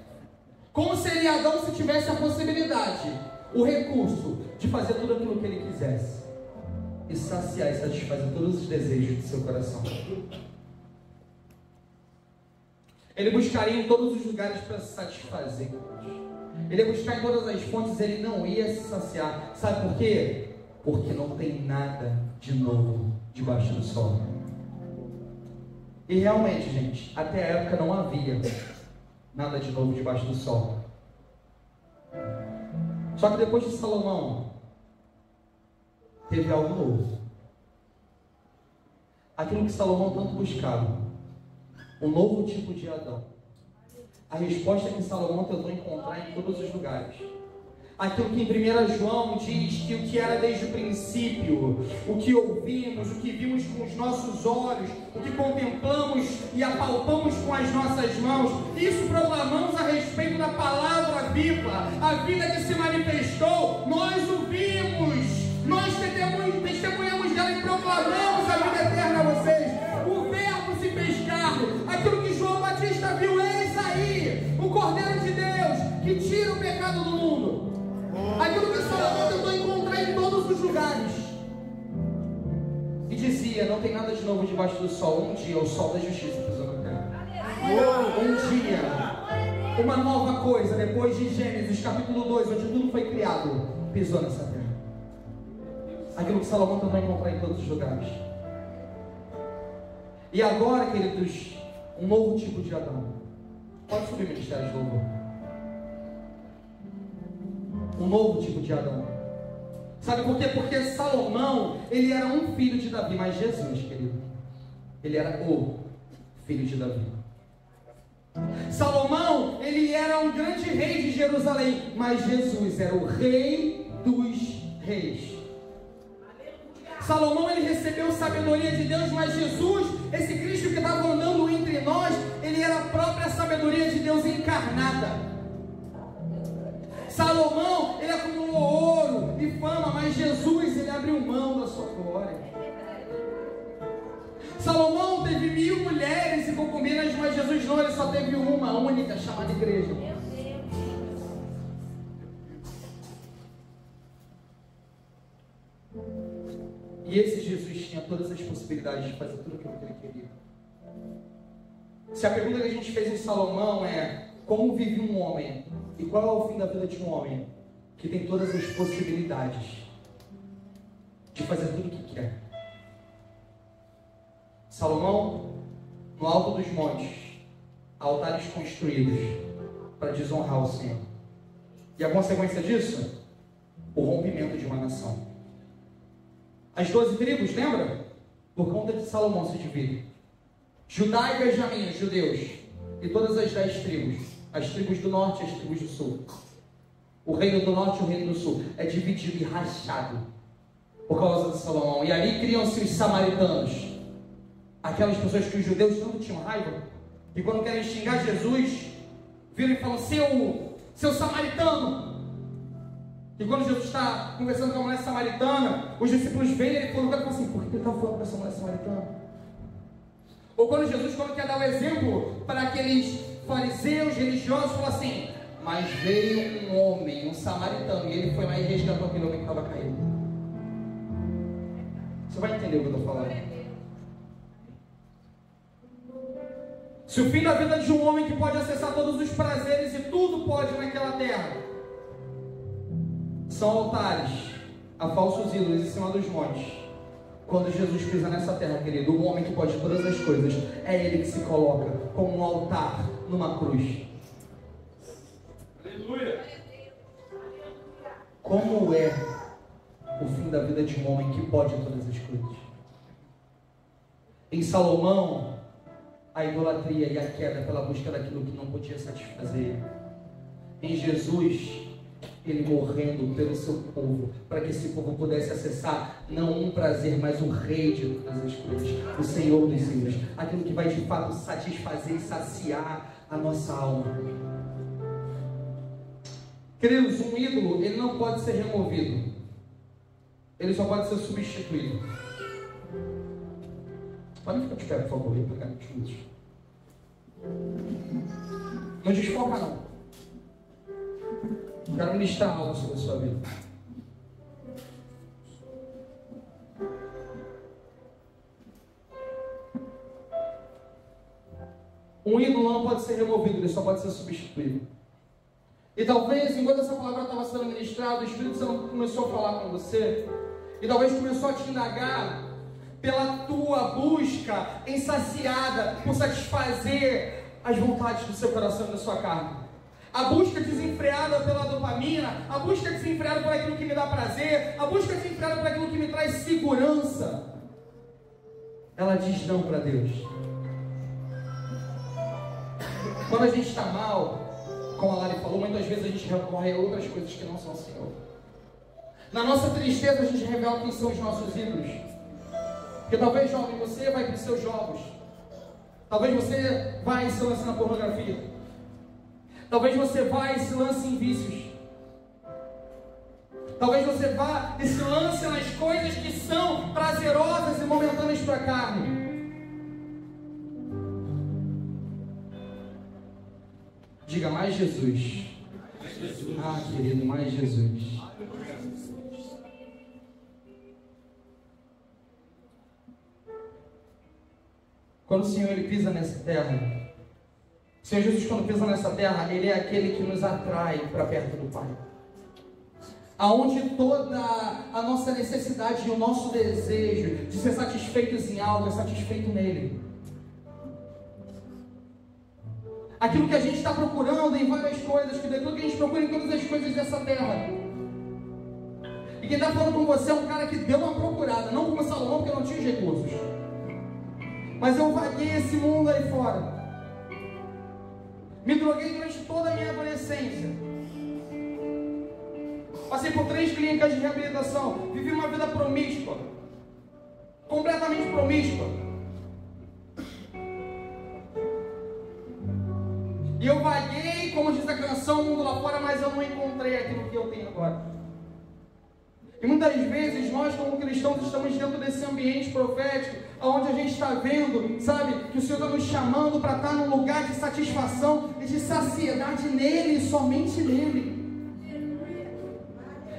Speaker 2: Como seria Adão se tivesse a possibilidade, o recurso de fazer tudo aquilo que ele quisesse e saciar e satisfazer todos os desejos do seu coração? Ele buscaria em todos os lugares para se satisfazer. Ele ia buscar em todas as fontes, ele não ia se saciar. Sabe por quê? Porque não tem nada de novo debaixo do sol. E realmente, gente, até a época não havia nada de novo debaixo do sol. Só que depois de Salomão, teve algo novo. Aquilo que Salomão tanto buscava. Um novo tipo de Adão. A resposta que Salomão tentou encontrar em todos os lugares. Aquilo que em 1 João diz que o que era desde o princípio, o que ouvimos, o que vimos com os nossos olhos, o que contemplamos e apalpamos com as nossas mãos, isso proclamamos a respeito da palavra viva, a vida que se manifestou, nós o vimos, nós testemunhamos dela e proclamamos a vida eterna a vocês. O verbo se fez carne, aquilo que João Batista viu, eis aí, o Cordeiro de Deus, que tira o pecado do mundo. Aquilo que Salomão tentou encontrar em todos os lugares. E dizia, não tem nada de novo debaixo do sol. Um dia o sol da justiça pisou na terra. Um dia, uma nova coisa, depois de Gênesis capítulo 2, onde tudo foi criado, pisou nessa terra. Aquilo que Salomão tentou encontrar em todos os lugares. E agora, queridos, um novo tipo de Adão. Pode subir o ministério de louvor. Um novo tipo de Adão. Sabe por quê? Porque Salomão, ele era um filho de Davi, mas Jesus, querido, ele era o filho de Davi. Salomão, ele era um grande rei de Jerusalém, mas Jesus era o rei dos reis. Salomão, ele recebeu sabedoria de Deus, mas Jesus, esse Cristo que estava andando entre nós, ele era a própria sabedoria de Deus encarnada. Salomão, ele acumulou ouro e fama, mas Jesus, ele abriu mão da sua glória. Salomão teve 1000 mulheres e concubinas, mas Jesus não, ele só teve uma única, chamada igreja. E esse Jesus tinha todas as possibilidades de fazer tudo aquilo que ele queria. Se a pergunta que a gente fez em Salomão é: como vive um homem? E qual é o fim da vida de um homem que tem todas as possibilidades de fazer tudo o que quer? Salomão, no alto dos montes, altares construídos para desonrar o Senhor. E a consequência disso? O rompimento de uma nação. As 12 tribos, lembra? Por conta de Salomão se dividem. Judá e Benjamim, os judeus, e todas as 10 tribos. As tribos do norte e as tribos do sul. O reino do norte e o reino do sul é dividido e rachado por causa de Salomão. E ali criam-se os samaritanos, aquelas pessoas que os judeus tanto tinham raiva, e quando querem xingar Jesus, viram e falam: seu samaritano. E quando Jesus está conversando com a mulher samaritana, os discípulos veem ele colocando e falam assim: por que ele está falando com essa mulher samaritana? Ou quando Jesus, quando quer dar o exemplo para aqueles fariseus religiosos, falou assim: mas veio um homem, um samaritano, e ele foi lá e resgatou aquele homem que estava caído. Você vai entender o que eu estou falando? Se o fim da vida de um homem que pode acessar todos os prazeres e tudo pode naquela terra são altares a falsos ídolos em cima dos montes, quando Jesus pisa nessa terra, querido, um homem que pode todas as coisas, é ele que se coloca como um altar numa cruz. Aleluia! Como é o fim da vida de um homem que pode todas as coisas? Em Salomão, a idolatria e a queda pela busca daquilo que não podia satisfazer. Em Jesus, ele morrendo pelo seu povo, para que esse povo pudesse acessar não um prazer, mas o rei de todas as coisas, o Senhor dos Senhores, aquilo que vai de fato satisfazer e saciar a nossa alma. Queridos, um ídolo, ele não pode ser removido, ele só pode ser substituído. Pode ficar de pé, por favor, para pegar uns minutos. Não desfoca não. Quero ministrar algo sobre a sua vida. Um ídolo não pode ser removido, ele só pode ser substituído. E talvez, enquanto essa palavra estava sendo ministrada, o Espírito Santo começou a falar com você, e talvez começou a te indagar pela tua busca insaciada por satisfazer as vontades do seu coração e da sua carne. A busca desenfreada pela dopamina, a busca desenfreada por aquilo que me dá prazer, a busca desenfreada por aquilo que me traz segurança, ela diz não para Deus. Quando a gente está mal, como a Lari falou, muitas vezes a gente recorre a outras coisas que não são o Senhor. Na nossa tristeza a gente revela quem são os nossos ídolos. Porque talvez, jovem, você vai para os seus jogos. Talvez você vai e se lance na pornografia. Talvez você vá e se lance em vícios. Talvez você vá e se lance nas coisas que são prazerosas e momentâneas para a carne. Diga mais Jesus. Ah, querido, mais Jesus. Quando o Senhor ele pisa nessa terra, o Senhor Jesus, quando pisa nessa terra, Ele é aquele que nos atrai para perto do Pai. Aonde toda a nossa necessidade e o nosso desejo de ser satisfeitos em algo é satisfeito nele. Aquilo que a gente está procurando em várias coisas, que daquilo que a gente procura em todas as coisas dessa terra. E quem está falando com você é um cara que deu uma procurada, não como Salomão, porque não tinha os recursos. Mas eu vaguei esse mundo aí fora. Me droguei durante toda a minha adolescência. Passei por 3 clínicas de reabilitação. Vivi uma vida promíscua. Completamente promíscua. E eu vaguei, como diz a canção, o mundo lá fora, mas eu não encontrei aquilo que eu tenho agora. E muitas vezes nós, como cristãos, estamos dentro desse ambiente profético, onde a gente está vendo, sabe, que o Senhor está nos chamando para estar num lugar de satisfação e de saciedade nele e somente nele.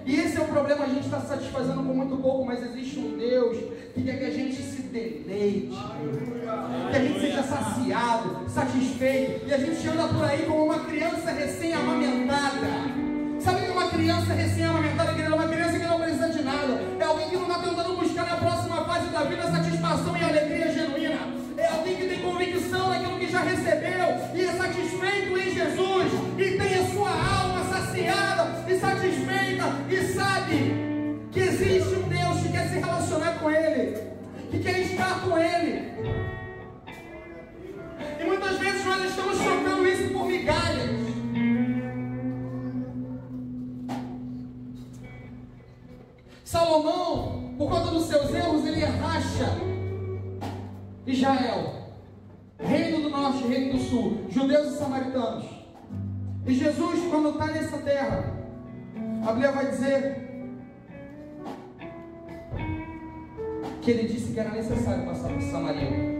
Speaker 2: E esse é o problema, a gente está se satisfazendo com muito pouco, mas existe um Deus que quer que a gente se deleite, que a gente seja saciado, satisfeito, e a gente anda por aí como uma criança recém-amamentada. Sabe o que é uma criança recém-amamentada, querida? Uma criança que não precisa de nada. É alguém que não está tentando buscar na próxima fase da vida satisfação e alegria genuína. É alguém que tem convicção naquilo que já recebeu e é satisfeito em Jesus e tem a sua alma saciada e satisfeita e sabe que existe um Deus que quer se relacionar com Ele, que quer estar com Ele. E muitas vezes nós estamos trocando isso por migalhas. Salomão, por conta dos seus erros, ele racha Israel, reino do norte, reino do sul, judeus e samaritanos. E Jesus, quando está nessa terra, a Bíblia vai dizer que ele disse que era necessário passar por Samaria.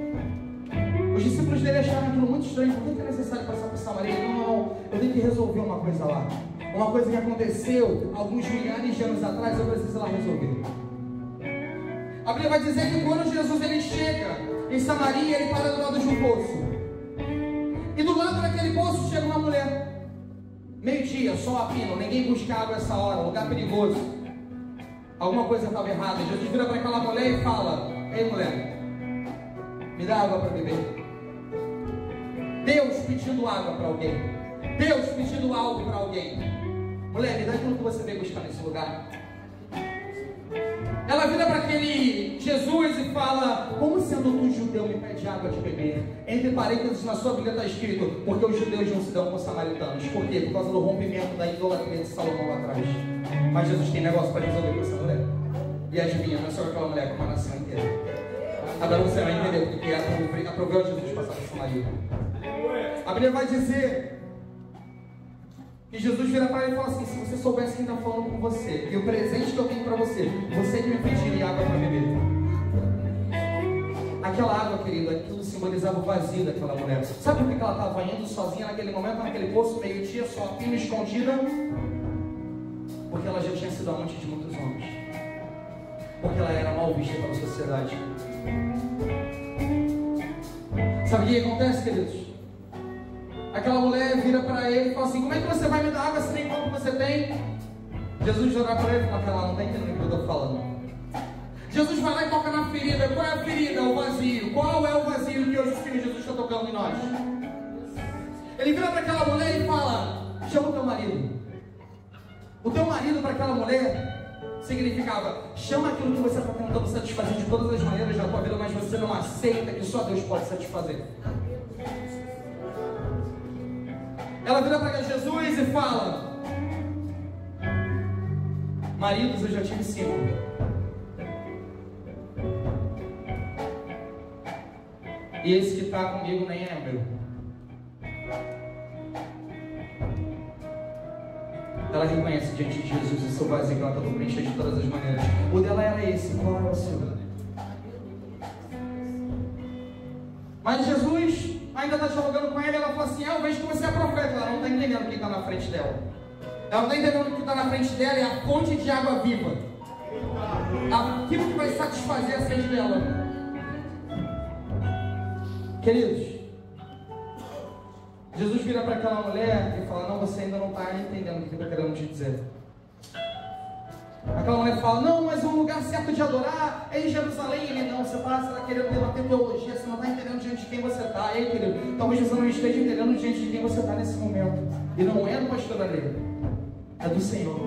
Speaker 2: Os discípulos dele acharam aquilo muito estranho. Por que é necessário passar por Samaria? Não, eu tenho que resolver uma coisa lá. Uma coisa que aconteceu alguns milhares de anos atrás, eu preciso lá resolver. A Bíblia vai dizer que quando Jesus ele chega em Samaria, ele para do lado de um poço. E do lado daquele poço chega uma mulher. Meio-dia, sol a pino, ninguém busca água essa hora, lugar perigoso. Alguma coisa estava errada. Jesus vira para aquela mulher e fala: ei, mulher, me dá água para beber. Deus pedindo água para alguém. Deus pedindo algo para alguém. Mulher, me dá aquilo que você veio buscar nesse lugar. Ela vira para aquele Jesus e fala: como sendo tu judeu me pede água de beber? Entre parênteses na sua Bíblia está escrito: porque os judeus não se dão com os samaritanos. Por quê? Por causa do rompimento da idolatria de Salomão lá atrás. Mas Jesus tem negócio para resolver com essa mulher. E adivinha, não é só aquela mulher, com uma nação inteira. Agora você vai entender porque aproveu Jesus passar por Samaria. A Bíblia vai dizer que Jesus vira para ele e fala assim: se você soubesse quem está falando com você e o presente que eu tenho para você, você que me pediria água para beber. Aquela água, querido, aquilo simbolizava o vazio daquela mulher. Sabe por que ela estava indo sozinha naquele momento, naquele poço, meio-dia, só a pino escondida? Porque ela já tinha sido amante de muitos homens. Porque ela era mal vista pela sociedade. Sabe o que acontece, queridos? Aquela mulher vira para ele e fala assim: como é que você vai me dar água se nem copo você tem? Jesus olha para ele e fala: ela não está entendendo o que eu estou falando. Jesus vai lá e toca na ferida. Qual é a ferida? O vazio. Qual é o vazio que hoje o Filho de Jesus está tocando em nós? Ele vira para aquela mulher e fala: chama o teu marido. O teu marido para aquela mulher significava, chama aquilo que você está tentando satisfazer de todas as maneiras da tua vida, mas você não aceita que só Deus pode satisfazer. Ela vira para Jesus e fala: maridos, eu já tive 5. E esse que está comigo nem é meu. Ela reconhece diante de Jesus o seu vazio, que ela tentou preencher de todas as maneiras. O dela era esse, qual é o seu? Mas Jesus ainda está dialogando com ela, ela fala assim: eu vejo que você é profeta. Ela não está entendendo quem está na frente dela. Ela não está entendendo que o que está na frente dela é a fonte de água viva, aquilo que vai satisfazer a sede dela. Queridos, Jesus vira para aquela mulher e fala: não, você ainda não está entendendo o que eu estou querendo te dizer. Aquela mulher fala: não, mas o lugar certo de adorar é em Jerusalém. Ele: não, você está querendo debater teologia, você não está entendendo diante de quem você está. Ei, querido, talvez você não esteja entendendo diante de quem você está nesse momento. E não é do pastor Alê, é do Senhor.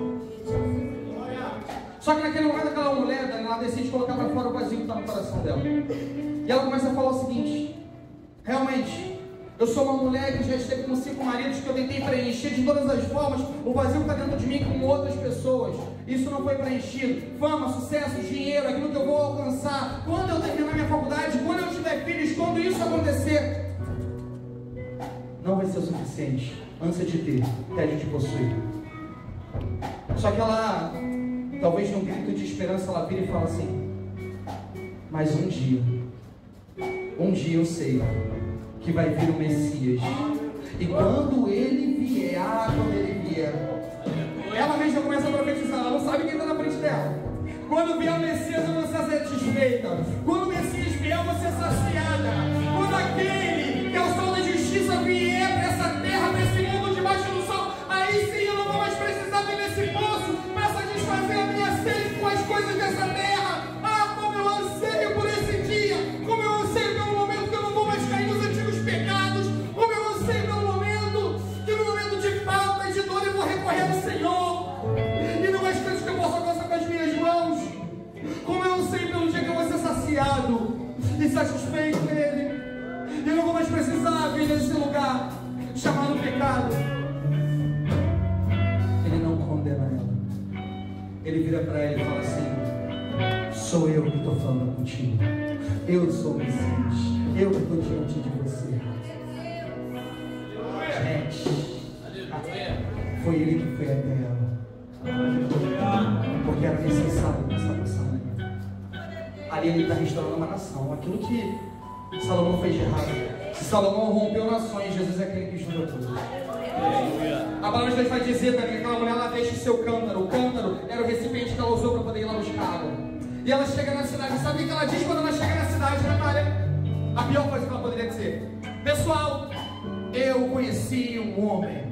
Speaker 2: Só que naquele momento aquela mulher, ela decide colocar para fora o vazio que está no coração dela. E ela começa a falar o seguinte: realmente, eu sou uma mulher que já esteve com 5 maridos, que eu tentei preencher de todas as formas o vazio que está dentro de mim com outras pessoas. Isso não foi preenchido. Fama, sucesso, dinheiro, aquilo que eu vou alcançar quando eu terminar minha faculdade, quando eu tiver filhos, quando isso acontecer, não vai ser o suficiente. Ânsia de ter, tédio de possuir. Só que ela, talvez num grito de esperança, ela vira e fala assim: mas um dia eu sei que vai vir o Messias, e quando ele vier, quando ele vier, ela mesma começa a profetizar. Ela não sabe quem está na frente dela. Quando vier o Messias, eu vou ser satisfeita. Quando o Messias vier, eu vou ser saciada. Quando aquele que é o sol da justiça vier para essa terra, para esse mundo debaixo do sol, aí sim eu não vou mais precisar vir nesse poço para satisfazer a minha sede com as coisas dessa terra. Como eu anseio por esse dia, como eu anseio pelo momento que eu não vou mais cair nos antigos pecados, como eu anseio pelo momento que no momento de falta e de dor eu vou recorrer ao Senhor, e não mais coisas que eu posso alcançar com as minhas mãos. Como eu anseio pelo dia que eu vou ser saciado e satisfeito nele, e não vou mais precisar vir nesse lugar chamado pecado. Ele não condena ela. Ele vira para ela e fala assim: sou eu que estou falando contigo. Eu sou o Messias. Eu que estou diante de você. Gente, foi ele que foi até ela, porque era necessário passar por sangue. Ali ele está restaurando uma nação. Aquilo que Salomão fez de errado. Se Salomão rompeu nações, Jesus é aquele que junta tudo. A palavra de Deus vai dizer também que aquela mulher, ela deixa o seu cântaro. O cântaro era o recipiente que ela usou para poder ir lá buscar água. E ela chega na cidade. Sabe o que ela diz quando ela chega na cidade, né, Maria? A pior coisa que ela poderia dizer: pessoal, eu conheci um homem.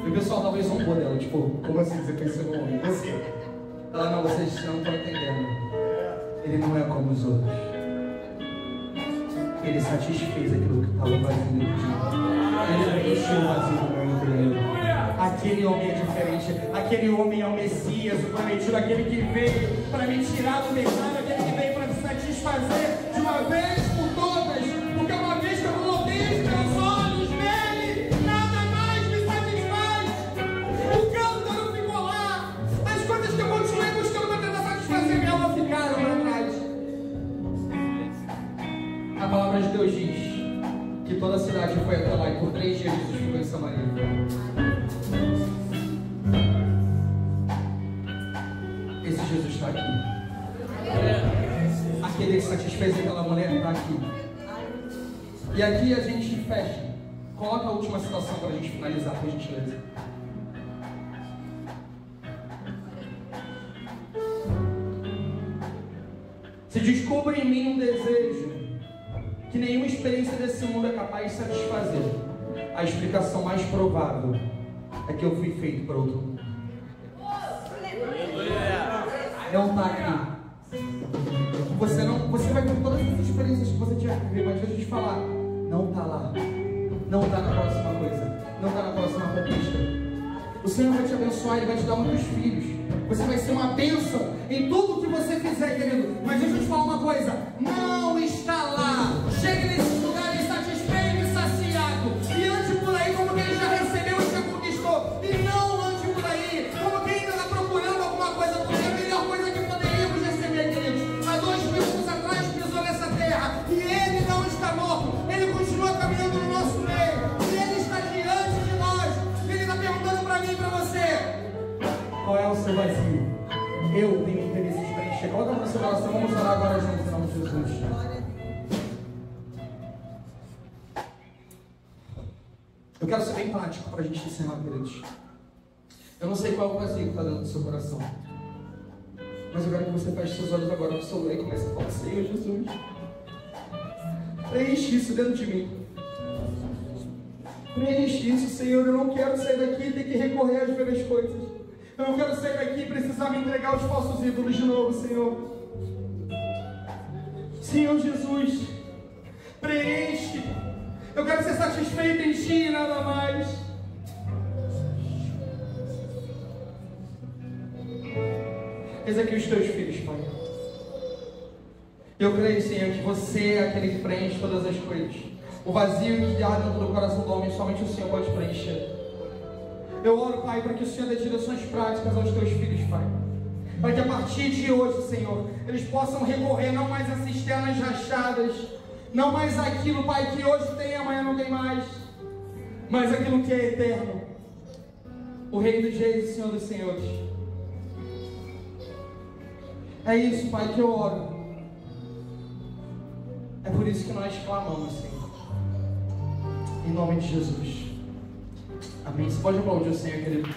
Speaker 2: E o pessoal talvez zombou dela, tipo: como assim você conheceu um homem? Você. Ela: não, vocês não estão entendendo. Ele não é como os outros. Ele satisfez aquilo que estava vazio dentro de mim. Ele preencheu o vazio do meu interior. Aquele homem é diferente. Aquele homem é o Messias, o prometido, aquele que veio para me tirar do pecado, aquele que veio para me satisfazer de uma vez por todas. Porque uma vez que eu coloquei os meus olhos nele, nada mais me satisfaz. O cântaro ficou lá. As coisas que eu continuei buscando para tentar satisfazer minha alma ficaram para trás. A palavra de Deus diz que toda a cidade foi até lá, e por 3 dias Jesus ficou em Samaria. Esse Jesus está aqui. Aquele que satisfez aquela mulher está aqui. E aqui a gente fecha. Coloca a última citação para a gente finalizar, por gentileza. Se descobre em mim um desejo que nenhuma experiência desse mundo é capaz de satisfazer, a explicação mais provável é que eu fui feito para outro mundo. Não está aqui. Você vai ter todas as experiências que você tiver que viver, mas deixa eu te falar: não está lá. não está na próxima coisa, não está na próxima conquista. O Senhor vai te abençoar, Ele vai te dar muitos filhos. Você vai ser uma bênção em tudo que você fizer, querido. Mas deixa eu te falar uma coisa: não está lá. Chegue nesse lugar insatisfeito e saciado, e ande por aí como quem já recebeu e já conquistou. E não ande por aí como quem ainda está procurando alguma coisa, porque é a melhor coisa que poderíamos receber, queridos. Há 2000 anos atrás pisou nessa terra, e Ele não está morto. Ele continua caminhando no nosso meio, e Ele está diante de nós. Ele está perguntando para mim e para você: qual é o seu vazio? Eu tenho interesse em preencher. Coloca a mão no seu coração, vamos orar agora juntos em nome de Jesus. Eu quero ser bem prático para a gente encerrar, queridos. Eu não sei qual é o vazio que está dentro do seu coração, mas eu quero que você feche seus olhos agora no seu lar e comece a falar: Senhor Jesus, preenche isso dentro de mim. Preenche isso, Senhor. Eu não quero sair daqui e ter que recorrer às velhas coisas. Eu não quero sair daqui e precisar me entregar aos falsos ídolos de novo, Senhor. Senhor Jesus, preenche. Eu quero ser satisfeito em Ti e nada mais. Eis aqui os Teus filhos, Pai. Eu creio, Senhor, que Você é aquele que preenche todas as coisas. O vazio que há dentro do coração do homem, somente o Senhor pode preencher. Eu oro, Pai, para que o Senhor dê direções práticas aos Teus filhos, Pai. Para que a partir de hoje, Senhor, eles possam recorrer não mais a cisternas rachadas, não mais aquilo, Pai, que hoje tem e amanhã não tem mais, mas aquilo que é eterno. O Rei dos Reis e Senhor dos Senhores. É isso, Pai, que eu oro. É por isso que nós clamamos, Senhor. Em nome de Jesus. Amém. Você pode aplaudir o Senhor, querido.